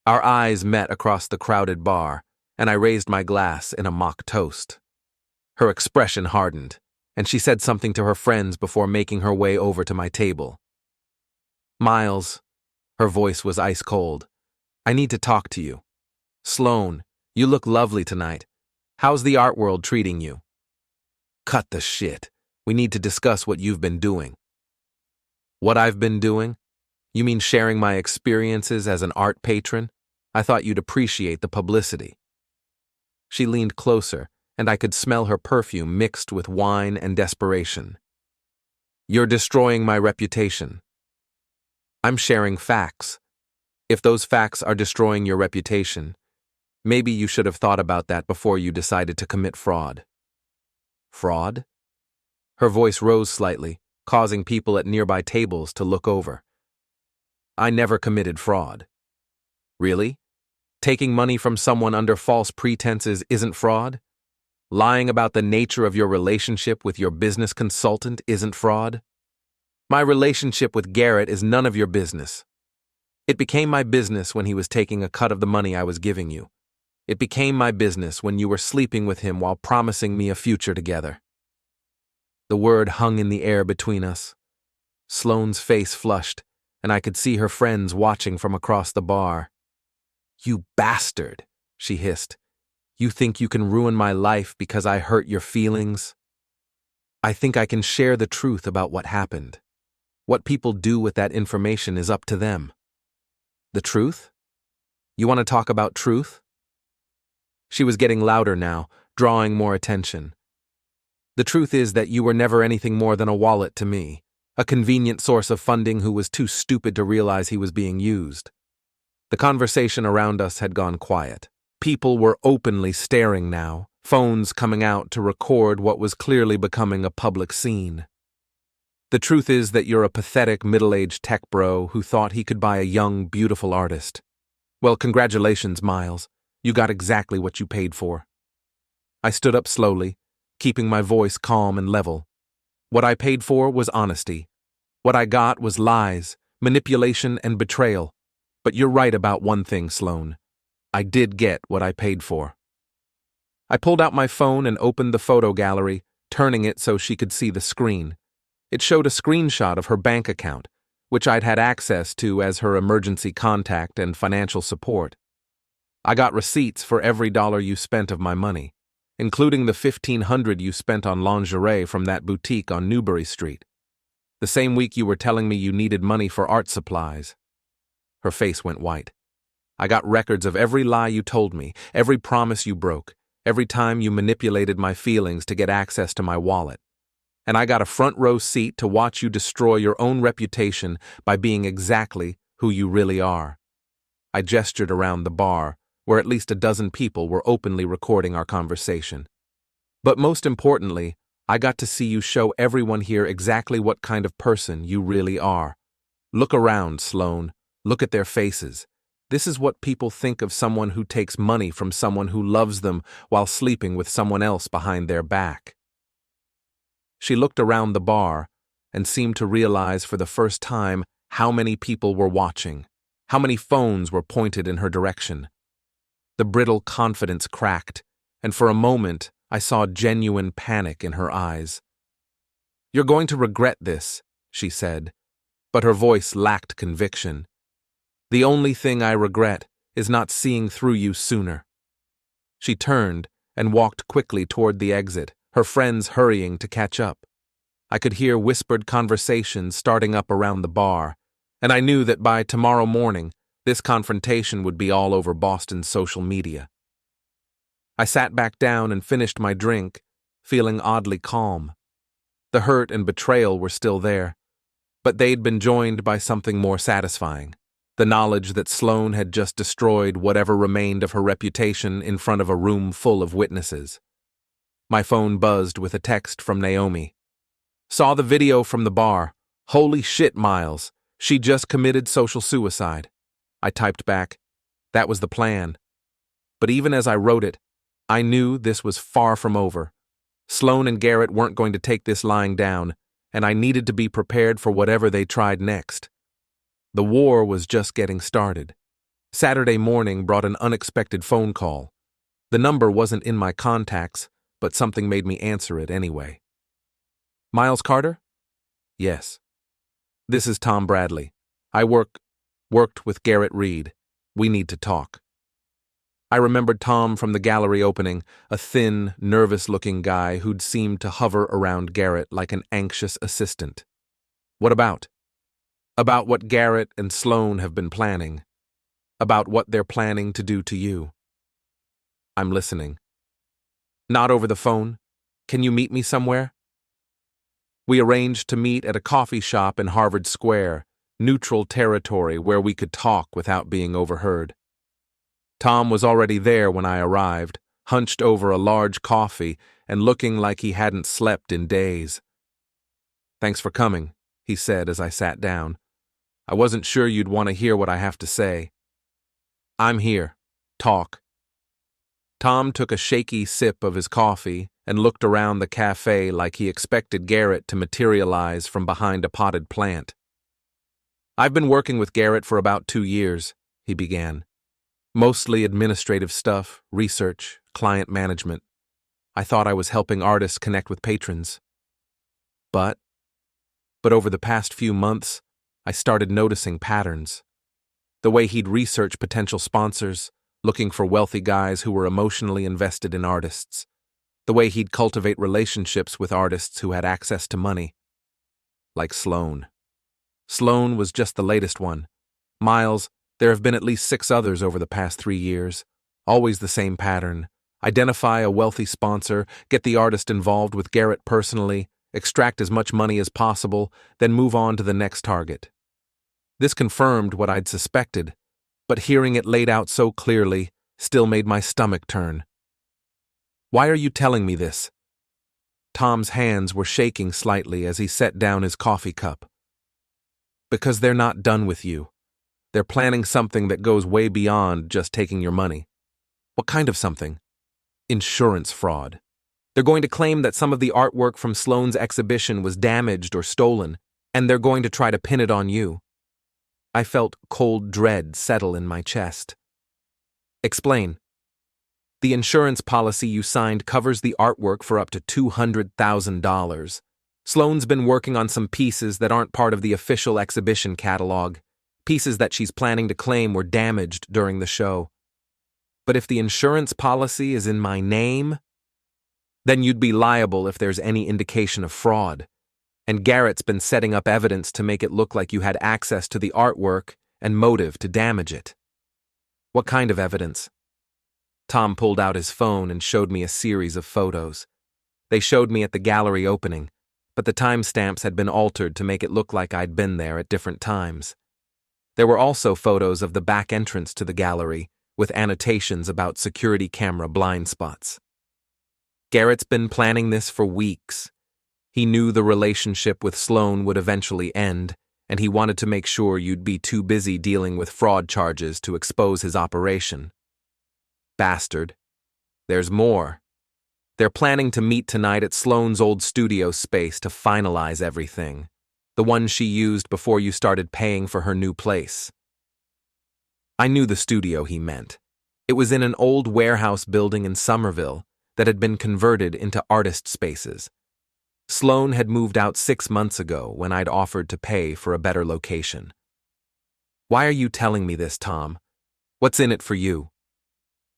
A: Our eyes met across the crowded bar, and I raised my glass in a mock toast. Her expression hardened, and she said something to her friends before making her way over to my table. "Miles," her voice was ice cold, "I need to talk to you. Sloane, you look lovely tonight. How's the art world treating you?" "Cut the shit. We need to discuss what you've been doing." "What I've been doing? You mean sharing my experiences as an art patron? I thought you'd appreciate the publicity." She leaned closer, and I could smell her perfume mixed with wine and desperation. "You're destroying my reputation." "I'm sharing facts. If those facts are destroying your reputation, maybe you should have thought about that before you decided to commit fraud." "Fraud?" Her voice rose slightly, causing people at nearby tables to look over. "I never committed fraud." "Really? Taking money from someone under false pretenses isn't fraud? Lying about the nature of your relationship with your business consultant isn't fraud? My relationship with Garrett is none of your business. It became my business when he was taking a cut of the money I was giving you. It became my business when you were sleeping with him while promising me a future together." The word hung in the air between us. Sloane's face flushed, and I could see her friends watching from across the bar. "You bastard," she hissed. "You think you can ruin my life because I hurt your feelings?" "I think I can share the truth about what happened. What people do with that information is up to them." "The truth? You want to talk about truth?" She was getting louder now, drawing more attention. "The truth is that you were never anything more than a wallet to me, a convenient source of funding who was too stupid to realize he was being used." The conversation around us had gone quiet. People were openly staring now, phones coming out to record what was clearly becoming a public scene. "The truth is that you're a pathetic middle-aged tech bro who thought he could buy a young, beautiful artist. Well, congratulations, Miles. You got exactly what you paid for. I stood up slowly, keeping my voice calm and level. What I paid for was honesty. What I got was lies, manipulation, and betrayal. But you're right about one thing, Sloane. I did get what I paid for. I pulled out my phone and opened the photo gallery, turning it so she could see the screen. It showed a screenshot of her bank account, which I'd had access to as her emergency contact and financial support. I got receipts for every dollar you spent of my money, including the $1,500 you spent on lingerie from that boutique on Newbury Street. The same week you were telling me you needed money for art supplies. Her face went white. I got records of every lie you told me, every promise you broke, every time you manipulated my feelings to get access to my wallet. And I got a front row seat to watch you destroy your own reputation by being exactly who you really are. I gestured around the bar, where at least a dozen people were openly recording our conversation. But most importantly, I got to see you show everyone here exactly what kind of person you really are. Look around, Sloane. Look at their faces. This is what people think of someone who takes money from someone who loves them while sleeping with someone else behind their back. She looked around the bar and seemed to realize for the first time how many people were watching, how many phones were pointed in her direction. The brittle confidence cracked, and for a moment I saw genuine panic in her eyes. "You're going to regret this," she said, but her voice lacked conviction. "The only thing I regret is not seeing through you sooner." She turned and walked quickly toward the exit, her friends hurrying to catch up. I could hear whispered conversations starting up around the bar, and I knew that by tomorrow morning, this confrontation would be all over Boston's social media. I sat back down and finished my drink, feeling oddly calm. The hurt and betrayal were still there, but they'd been joined by something more satisfying. The knowledge that Sloane had just destroyed whatever remained of her reputation in front of a room full of witnesses. My phone buzzed with a text from Naomi. "Saw the video from the bar. Holy shit, Miles. She just committed social suicide." I typed back, "That was the plan." But even as I wrote it, I knew this was far from over. Sloane and Garrett weren't going to take this lying down, and I needed to be prepared for whatever they tried next. The war was just getting started. Saturday morning brought an unexpected phone call. The number wasn't in my contacts, but something made me answer it anyway. "Miles Carter?" "Yes." "This is Tom Bradley. I worked with Garrett Reed. We need to talk." I remembered Tom from the gallery opening, a thin, nervous-looking guy who'd seemed to hover around Garrett like an anxious assistant. "What about?" "About what Garrett and Sloane have been planning. About what they're planning to do to you." "I'm listening." "Not over the phone? Can you meet me somewhere?" We arranged to meet at a coffee shop in Harvard Square, neutral territory where we could talk without being overheard. Tom was already there when I arrived, hunched over a large coffee and looking like he hadn't slept in days. "Thanks for coming," he said as I sat down. "I wasn't sure you'd want to hear what I have to say." "I'm here. Talk." Tom took a shaky sip of his coffee and looked around the cafe like he expected Garrett to materialize from behind a potted plant. "I've been working with Garrett for about 2 years," he began. "Mostly administrative stuff, research, client management. I thought I was helping artists connect with patrons. But over the past few months, I started noticing patterns. The way he'd research potential sponsors, looking for wealthy guys who were emotionally invested in artists. The way he'd cultivate relationships with artists who had access to money. Like Sloane. Sloane was just the latest one. Miles, there have been at least 6 others over the past 3 years. Always the same pattern. Identify a wealthy sponsor, get the artist involved with Garrett personally, extract as much money as possible, then move on to the next target. This confirmed what I'd suspected, but hearing it laid out so clearly still made my stomach turn. "Why are you telling me this?" Tom's hands were shaking slightly as he set down his coffee cup. "Because they're not done with you. They're planning something that goes way beyond just taking your money." What kind of something? Insurance fraud. They're going to claim that some of the artwork from Sloane's exhibition was damaged or stolen, and they're going to try to pin it on you. I felt cold dread settle in my chest. Explain. The insurance policy you signed covers the artwork for up to $200,000. Sloane's been working on some pieces that aren't part of the official exhibition catalog, pieces that she's planning to claim were damaged during the show. But if the insurance policy is in my name, then you'd be liable if there's any indication of fraud. And Garrett's been setting up evidence to make it look like you had access to the artwork and motive to damage it. What kind of evidence? Tom pulled out his phone and showed me a series of photos. They showed me at the gallery opening, but the timestamps had been altered to make it look like I'd been there at different times. There were also photos of the back entrance to the gallery, with annotations about security camera blind spots. Garrett's been planning this for weeks. He knew the relationship with Sloane would eventually end, and he wanted to make sure you'd be too busy dealing with fraud charges to expose his operation. Bastard. There's more. They're planning to meet tonight at Sloane's old studio space to finalize everything, the one she used before you started paying for her new place. I knew the studio he meant. It was in an old warehouse building in Somerville that had been converted into artist spaces. Sloane had moved out 6 months ago when I'd offered to pay for a better location. Why are you telling me this, Tom? What's in it for you?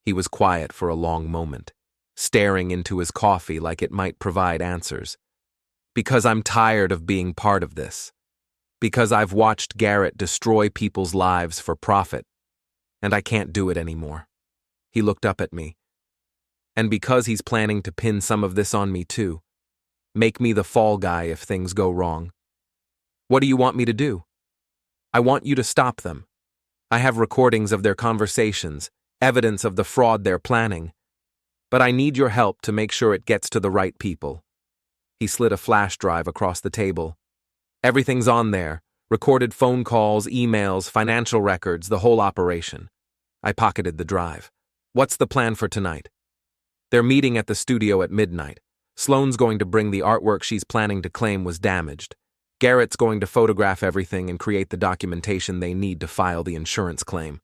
A: He was quiet for a long moment, staring into his coffee like it might provide answers. Because I'm tired of being part of this. Because I've watched Garrett destroy people's lives for profit, and I can't do it anymore. He looked up at me. And because he's planning to pin some of this on me too. Make me the fall guy if things go wrong. What do you want me to do? I want you to stop them. I have recordings of their conversations, evidence of the fraud they're planning. But I need your help to make sure it gets to the right people. He slid a flash drive across the table. Everything's on there. Recorded phone calls, emails, financial records, the whole operation. I pocketed the drive. What's the plan for tonight? They're meeting at the studio at midnight. Sloane's going to bring the artwork she's planning to claim was damaged. Garrett's going to photograph everything and create the documentation they need to file the insurance claim.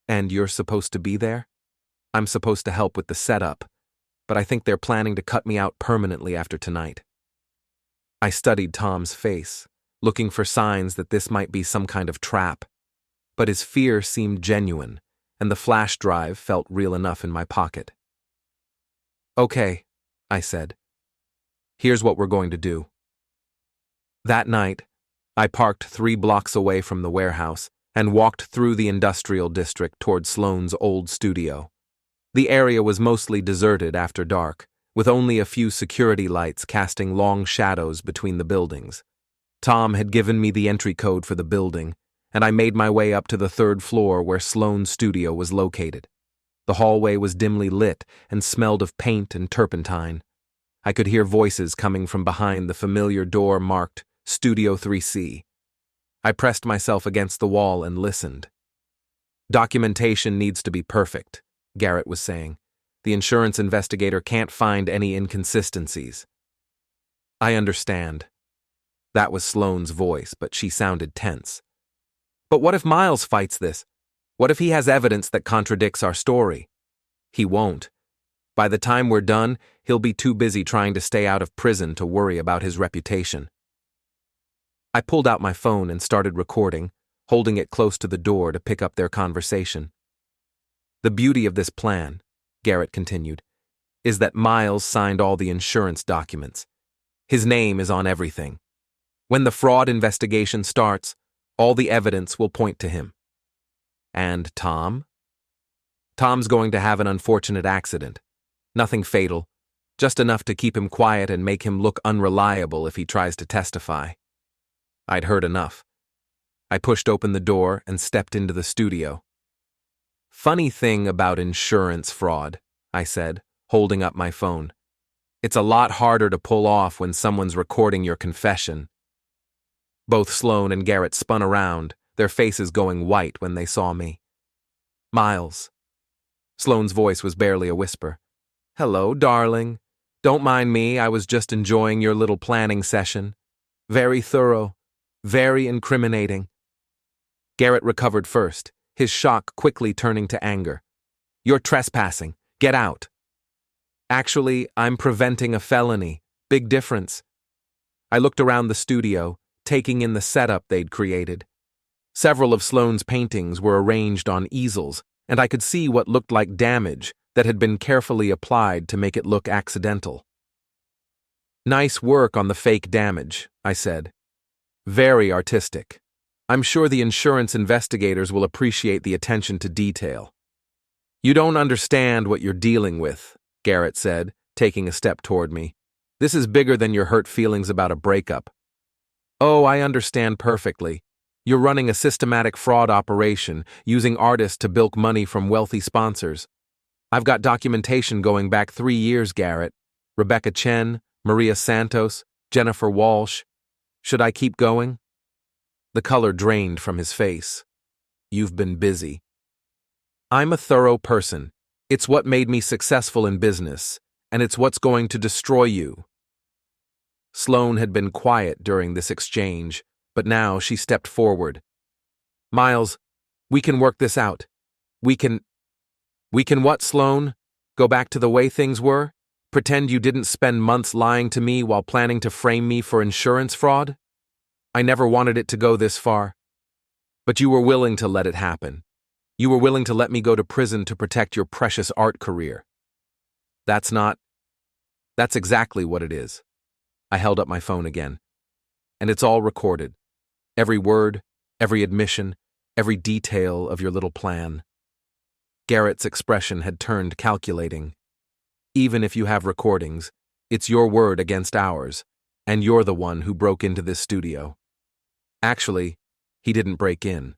A: And you're supposed to be there? I'm supposed to help with the setup, but I think they're planning to cut me out permanently after tonight. I studied Tom's face, looking for signs that this might be some kind of trap. But his fear seemed genuine, and the flash drive felt real enough in my pocket. Okay, I said. Here's what we're going to do. That night, I parked 3 blocks away from the warehouse and walked through the industrial district toward Sloane's old studio. The area was mostly deserted after dark, with only a few security lights casting long shadows between the buildings. Tom had given me the entry code for the building, and I made my way up to the 3rd floor where Sloane's studio was located. The hallway was dimly lit and smelled of paint and turpentine. I could hear voices coming from behind the familiar door marked Studio 3C. I pressed myself against the wall and listened. Documentation needs to be perfect, Garrett was saying. The insurance investigator can't find any inconsistencies. I understand. That was Sloane's voice, but she sounded tense. But what if Miles fights this? What if he has evidence that contradicts our story? He won't. By the time we're done, he'll be too busy trying to stay out of prison to worry about his reputation. I pulled out my phone and started recording, holding it close to the door to pick up their conversation. The beauty of this plan, Garrett continued, is that Miles signed all the insurance documents. His name is on everything. When the fraud investigation starts, all the evidence will point to him. And Tom? Tom's going to have an unfortunate accident. Nothing fatal, just enough to keep him quiet and make him look unreliable if he tries to testify. I'd heard enough. I pushed open the door and stepped into the studio. Funny thing about insurance fraud, I said, holding up my phone. It's a lot harder to pull off when someone's recording your confession. Both Sloane and Garrett spun around, their faces going white when they saw me. Miles. Sloane's voice was barely a whisper. "Hello, darling. Don't mind me, I was just enjoying your little planning session. Very thorough, very incriminating." Garrett recovered first, his shock quickly turning to anger. "You're trespassing. Get out." "Actually, I'm preventing a felony. Big difference." I looked around the studio, taking in the setup they'd created. Several of Sloane's paintings were arranged on easels, and I could see what looked like damage that had been carefully applied to make it look accidental. "Nice work on the fake damage," I said. "Very artistic. I'm sure the insurance investigators will appreciate the attention to detail." "You don't understand what you're dealing with," Garrett said, taking a step toward me. "This is bigger than your hurt feelings about a breakup." "Oh, I understand perfectly. You're running a systematic fraud operation, using artists to bilk money from wealthy sponsors. I've got documentation going back 3 years, Garrett. Rebecca Chen, Maria Santos, Jennifer Walsh. Should I keep going?" The color drained from his face. "You've been busy." "I'm a thorough person. It's what made me successful in business, and it's what's going to destroy you." Sloane had been quiet during this exchange, but now she stepped forward. "Miles, we can work this out. We can what, Sloane? Go back to the way things were? Pretend you didn't spend months lying to me while planning to frame me for insurance fraud? I never wanted it to go this far. But you were willing to let it happen. You were willing to let me go to prison to protect your precious art career. That's exactly what it is." I held up my phone again. "And it's all recorded. Every word, every admission, every detail of your little plan." Garrett's expression had turned calculating. "Even if you have recordings, it's your word against ours, and you're the one who broke into this studio." Actually, he didn't break in.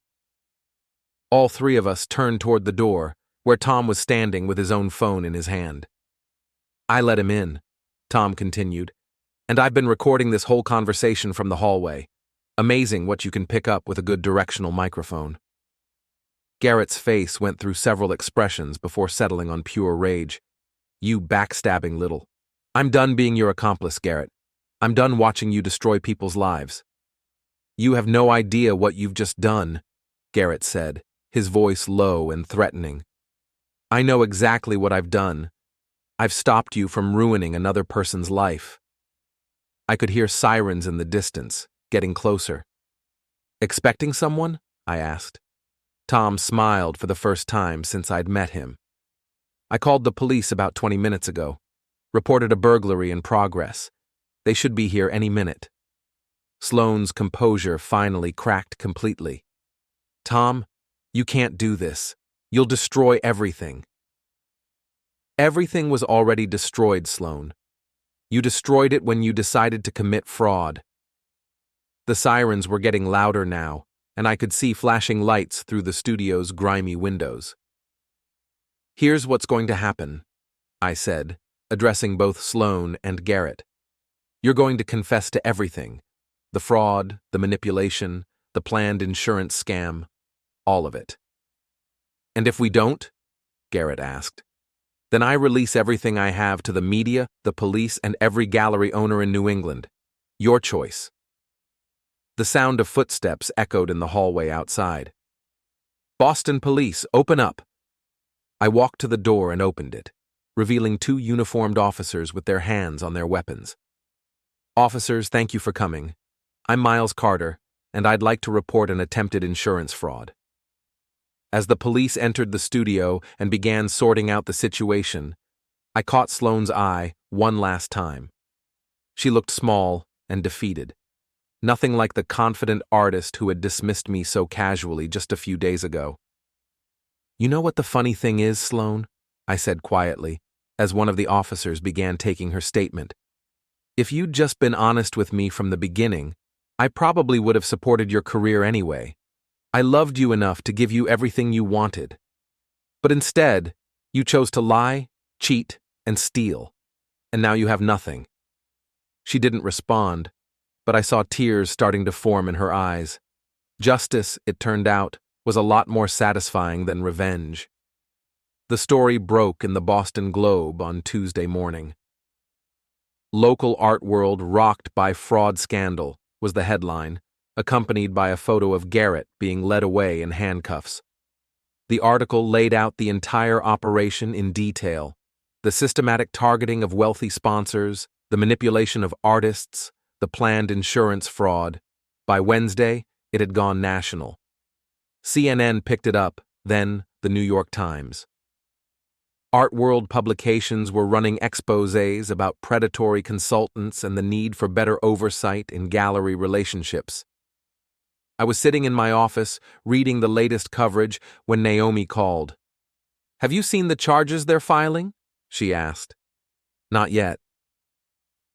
A: All three of us turned toward the door, where Tom was standing with his own phone in his hand. "I let him in," Tom continued, "and I've been recording this whole conversation from the hallway. Amazing what you can pick up with a good directional microphone." Garrett's face went through several expressions before settling on pure rage. "You backstabbing little. I'm done being your accomplice, Garrett. I'm done watching you destroy people's lives." "You have no idea what you've just done," Garrett said, his voice low and threatening. "I know exactly what I've done. I've stopped you from ruining another person's life." I could hear sirens in the distance, getting closer. "Expecting someone?" I asked. Tom smiled for the first time since I'd met him. "I called the police about 20 minutes ago. Reported a burglary in progress. They should be here any minute." Sloane's composure finally cracked completely. "Tom, you can't do this. You'll destroy everything." "Everything was already destroyed, Sloane. You destroyed it when you decided to commit fraud." The sirens were getting louder now, and I could see flashing lights through the studio's grimy windows. "Here's what's going to happen," I said, addressing both Sloane and Garrett. "You're going to confess to everything. The fraud, the manipulation, the planned insurance scam, all of it." "And if we don't?" Garrett asked. "Then I release everything I have to the media, the police, and every gallery owner in New England. Your choice." The sound of footsteps echoed in the hallway outside. "Boston police, open up." I walked to the door and opened it, revealing 2 uniformed officers with their hands on their weapons. "Officers, thank you for coming. I'm Miles Carter, and I'd like to report an attempted insurance fraud." As the police entered the studio and began sorting out the situation, I caught Sloane's eye one last time. She looked small and defeated. Nothing like the confident artist who had dismissed me so casually just a few days ago. "You know what the funny thing is, Sloane?" I said quietly, as one of the officers began taking her statement. "If you'd just been honest with me from the beginning, I probably would have supported your career anyway. I loved you enough to give you everything you wanted. But instead, you chose to lie, cheat, and steal. And now you have nothing." She didn't respond, but I saw tears starting to form in her eyes. Justice, it turned out, was a lot more satisfying than revenge. The story broke in the Boston Globe on Tuesday morning. "Local art world rocked by fraud scandal" was the headline, accompanied by a photo of Garrett being led away in handcuffs. The article laid out the entire operation in detail: the systematic targeting of wealthy sponsors, the manipulation of artists, the planned insurance fraud. By Wednesday, it had gone national. CNN picked it up, then the New York Times. Art world publications were running exposés about predatory consultants and the need for better oversight in gallery relationships. I was sitting in my office, reading the latest coverage, when Naomi called. "Have you seen the charges they're filing?" she asked. "Not yet."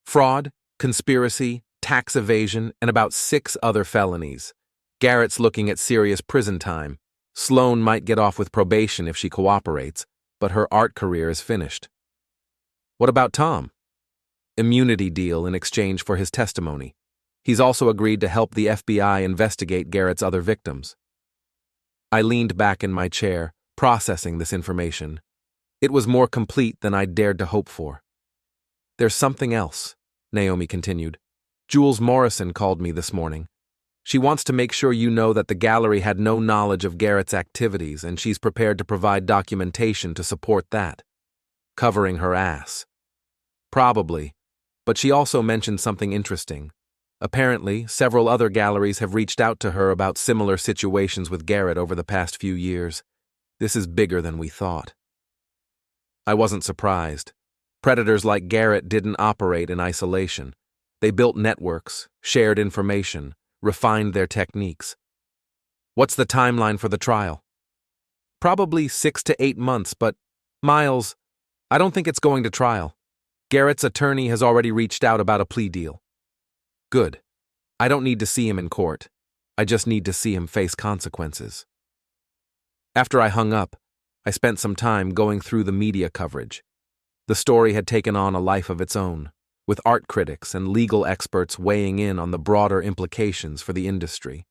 A: "Fraud, conspiracy, tax evasion, and about 6 other felonies. Garrett's looking at serious prison time. Sloane might get off with probation if she cooperates, but her art career is finished." "What about Tom?" "Immunity deal in exchange for his testimony. He's also agreed to help the FBI investigate Garrett's other victims." I leaned back in my chair, processing this information. It was more complete than I'd dared to hope for. "There's something else," Naomi continued. "Jules Morrison called me this morning. She wants to make sure you know that the gallery had no knowledge of Garrett's activities, and she's prepared to provide documentation to support that." Covering her ass. Probably, but she also mentioned something interesting. Apparently, several other galleries have reached out to her about similar situations with Garrett over the past few years. This is bigger than we thought. I wasn't surprised. Predators like Garrett didn't operate in isolation. They built networks, shared information, refined their techniques. "What's the timeline for the trial?" "Probably 6 to 8 months, but, Miles, I don't think it's going to trial. Garrett's attorney has already reached out about a plea deal." "Good. I don't need to see him in court. I just need to see him face consequences." After I hung up, I spent some time going through the media coverage. The story had taken on a life of its own, with art critics and legal experts weighing in on the broader implications for the industry.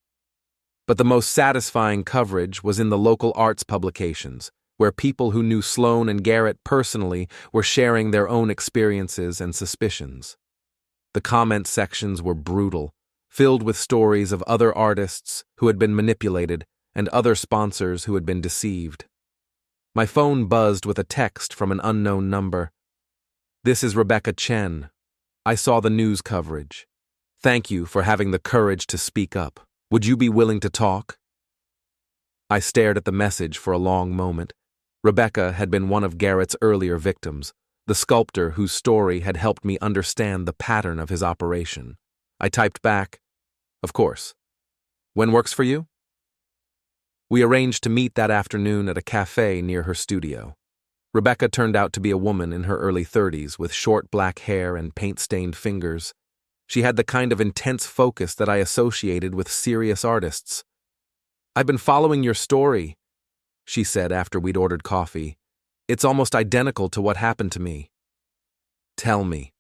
A: But the most satisfying coverage was in the local arts publications, where people who knew Sloane and Garrett personally were sharing their own experiences and suspicions. The comment sections were brutal, filled with stories of other artists who had been manipulated and other sponsors who had been deceived. My phone buzzed with a text from an unknown number. "This is Rebecca Chen. I saw the news coverage. Thank you for having the courage to speak up. Would you be willing to talk?" I stared at the message for a long moment. Rebecca had been one of Garrett's earlier victims, the sculptor whose story had helped me understand the pattern of his operation. I typed back, "Of course. When works for you?" We arranged to meet that afternoon at a cafe near her studio. Rebecca turned out to be a woman in her early 30s with short black hair and paint-stained fingers. She had the kind of intense focus that I associated with serious artists. "I've been following your story," she said after we'd ordered coffee. "It's almost identical to what happened to me." "Tell me."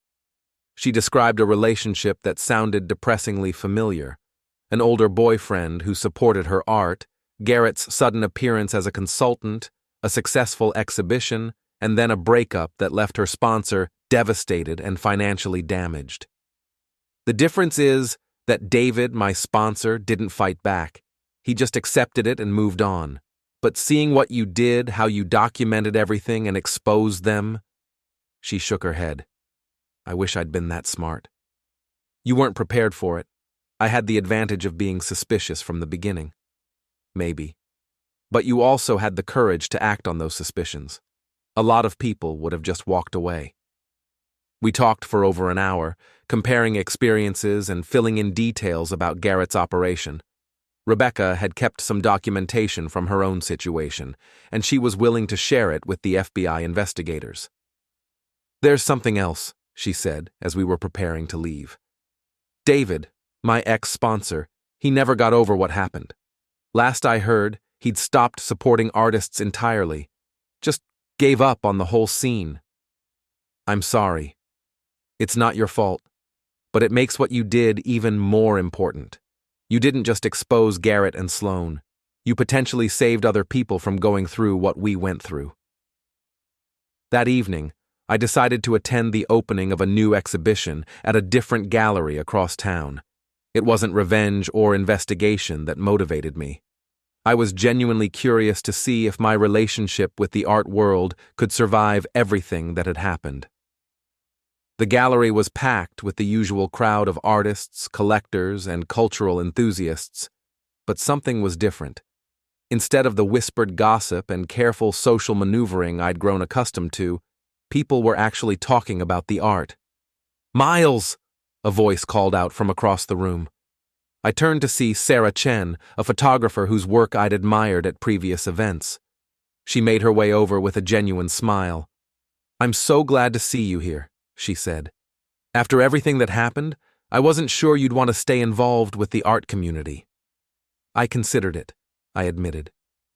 A: She described a relationship that sounded depressingly familiar. An older boyfriend who supported her art, Garrett's sudden appearance as a consultant, a successful exhibition, and then a breakup that left her sponsor devastated and financially damaged. "The difference is that David, my sponsor, didn't fight back. He just accepted it and moved on. But seeing what you did, how you documented everything and exposed them..." She shook her head. "I wish I'd been that smart." "You weren't prepared for it. I had the advantage of being suspicious from the beginning." "Maybe. But you also had the courage to act on those suspicions. A lot of people would have just walked away." We talked for over an hour, comparing experiences and filling in details about Garrett's operation. Rebecca had kept some documentation from her own situation, and she was willing to share it with the FBI investigators. "There's something else," she said as we were preparing to leave. "David, my ex-sponsor, he never got over what happened. Last I heard, he'd stopped supporting artists entirely. Just gave up on the whole scene." "I'm sorry. It's not your fault, but it makes what you did even more important. You didn't just expose Garrett and Sloane. You potentially saved other people from going through what we went through." That evening, I decided to attend the opening of a new exhibition at a different gallery across town. It wasn't revenge or investigation that motivated me. I was genuinely curious to see if my relationship with the art world could survive everything that had happened. The gallery was packed with the usual crowd of artists, collectors, and cultural enthusiasts, but something was different. Instead of the whispered gossip and careful social maneuvering I'd grown accustomed to, people were actually talking about the art. "Miles!" a voice called out from across the room. I turned to see Sarah Chen, a photographer whose work I'd admired at previous events. She made her way over with a genuine smile. "I'm so glad to see you here," she said. "After everything that happened, I wasn't sure you'd want to stay involved with the art community." I considered it, I admitted,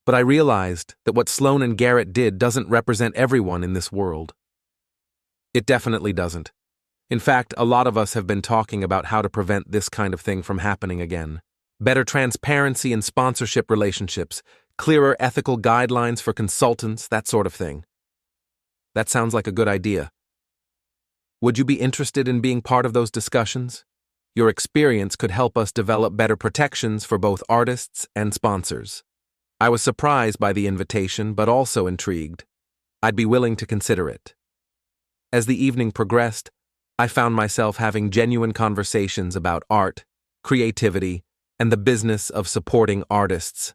A: but I realized that what Sloane and Garrett did doesn't represent everyone in this world. It definitely doesn't. In fact, a lot of us have been talking about how to prevent this kind of thing from happening again. Better transparency in sponsorship relationships, clearer ethical guidelines for consultants, that sort of thing. That sounds like a good idea. Would you be interested in being part of those discussions? Your experience could help us develop better protections for both artists and sponsors. I was surprised by the invitation, but also intrigued. I'd be willing to consider it. As the evening progressed, I found myself having genuine conversations about art, creativity, and the business of supporting artists.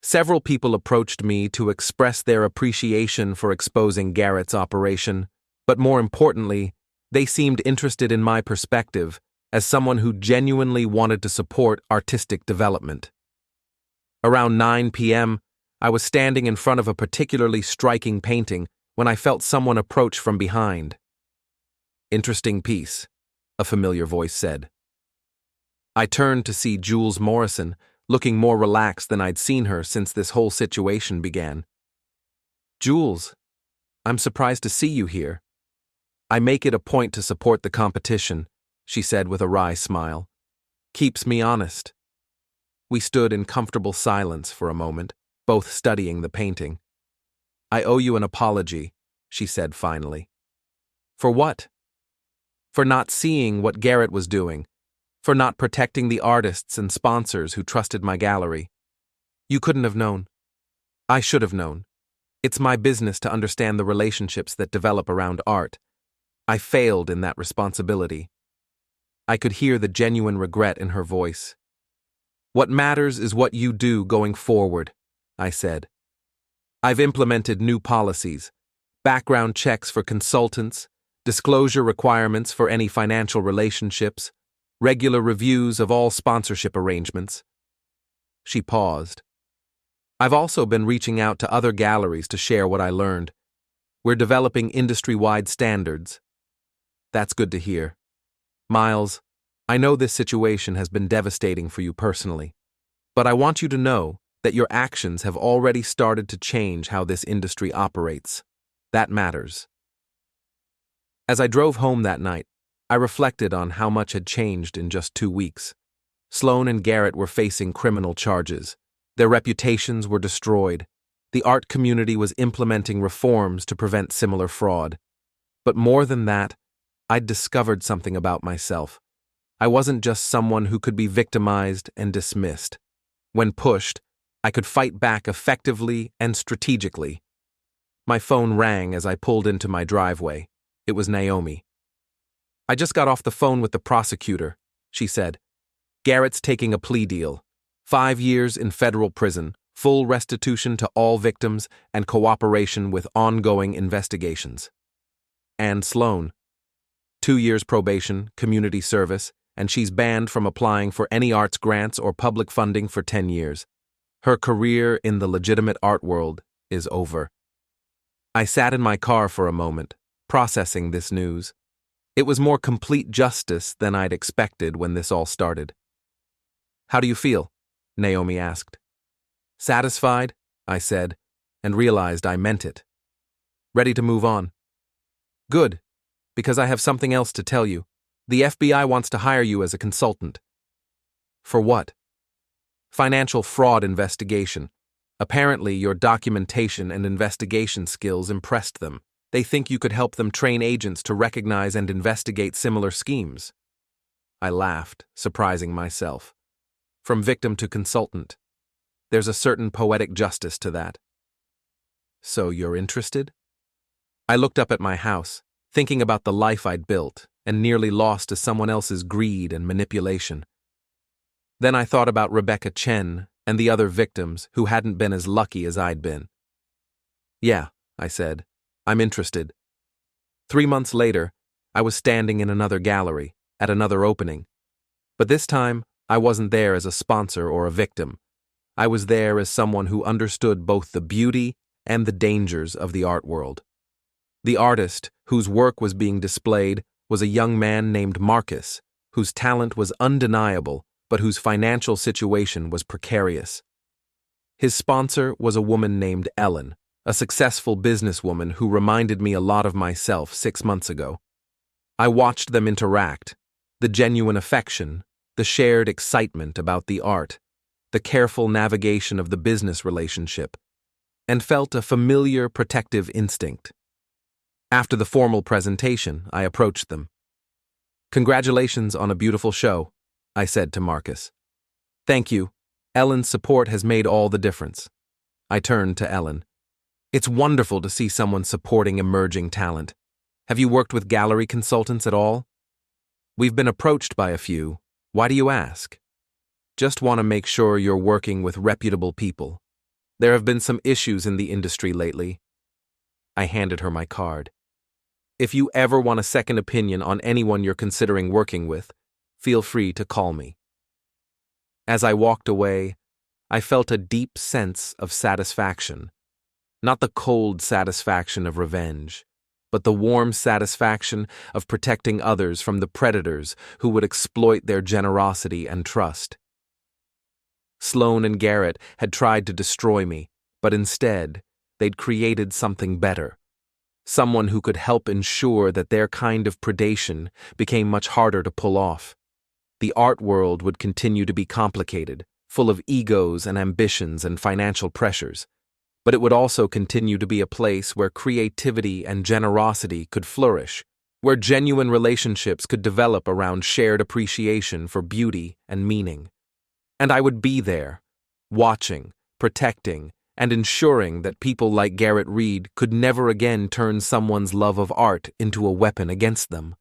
A: Several people approached me to express their appreciation for exposing Garrett's operation, but more importantly, they seemed interested in my perspective as someone who genuinely wanted to support artistic development. Around 9 p.m., I was standing in front of a particularly striking painting when I felt someone approach from behind. "Interesting piece," a familiar voice said. I turned to see Jules Morrison, looking more relaxed than I'd seen her since this whole situation began. "Jules, I'm surprised to see you here. I make it a point to support the competition," she said with a wry smile. "Keeps me honest." We stood in comfortable silence for a moment, both studying the painting. "I owe you an apology," she said finally. "For what?" "For not seeing what Garrett was doing, for not protecting the artists and sponsors who trusted my gallery. You couldn't have known. I should have known. It's my business to understand the relationships that develop around art. I failed in that responsibility." I could hear the genuine regret in her voice. "What matters is what you do going forward," I said. "I've implemented new policies, background checks for consultants, disclosure requirements for any financial relationships, regular reviews of all sponsorship arrangements." She paused. "I've also been reaching out to other galleries to share what I learned. We're developing industry-wide standards." "That's good to hear. Miles, I know this situation has been devastating for you personally, but I want you to know that your actions have already started to change how this industry operates. That matters." As I drove home that night, I reflected on how much had changed in just 2 weeks. Sloane and Garrett were facing criminal charges. Their reputations were destroyed. The art community was implementing reforms to prevent similar fraud. But more than that, I'd discovered something about myself. I wasn't just someone who could be victimized and dismissed. When pushed, I could fight back effectively and strategically. My phone rang as I pulled into my driveway. It was Naomi. "I just got off the phone with the prosecutor," she said. "Garrett's taking a plea deal. 5 years in federal prison, full restitution to all victims, and cooperation with ongoing investigations. And Sloane. 2 years probation, community service, and she's banned from applying for any arts grants or public funding for 10 years. Her career in the legitimate art world is over." I sat in my car for a moment, processing this news. It was more complete justice than I'd expected when this all started. "How do you feel?" Naomi asked. "Satisfied," I said, and realized I meant it. "Ready to move on." "Good, because I have something else to tell you. The FBI wants to hire you as a consultant." "For what?" "Financial fraud investigation. Apparently, your documentation and investigation skills impressed them." They think you could help them train agents to recognize and investigate similar schemes. I laughed, surprising myself. From victim to consultant. There's a certain poetic justice to that. So you're interested? I looked up at my house, thinking about the life I'd built, and nearly lost to someone else's greed and manipulation. Then I thought about Rebecca Chen and the other victims who hadn't been as lucky as I'd been. Yeah, I said, I'm interested. 3 months later, I was standing in another gallery, at another opening. But this time, I wasn't there as a sponsor or a victim. I was there as someone who understood both the beauty and the dangers of the art world. The artist, whose work was being displayed, was a young man named Marcus, whose talent was undeniable, but whose financial situation was precarious. His sponsor was a woman named Ellen, a successful businesswoman who reminded me a lot of myself 6 months ago. I watched them interact, the genuine affection, the shared excitement about the art, the careful navigation of the business relationship, and felt a familiar protective instinct. After the formal presentation, I approached them. "Congratulations on a beautiful show," I said to Marcus. "Thank you. Ellen's support has made all the difference." I turned to Ellen. "It's wonderful to see someone supporting emerging talent. Have you worked with gallery consultants at all?" "We've been approached by a few. Why do you ask?" "Just want to make sure you're working with reputable people. There have been some issues in the industry lately." I handed her my card. "If you ever want a second opinion on anyone you're considering working with, feel free to call me." As I walked away, I felt a deep sense of satisfaction. Not the cold satisfaction of revenge, but the warm satisfaction of protecting others from the predators who would exploit their generosity and trust. Sloane and Garrett had tried to destroy me, but instead, they'd created something better. Someone who could help ensure that their kind of predation became much harder to pull off. The art world would continue to be complicated, full of egos and ambitions and financial pressures, but it would also continue to be a place where creativity and generosity could flourish, where genuine relationships could develop around shared appreciation for beauty and meaning. And I would be there, watching, protecting, and ensuring that people like Garrett Reed could never again turn someone's love of art into a weapon against them.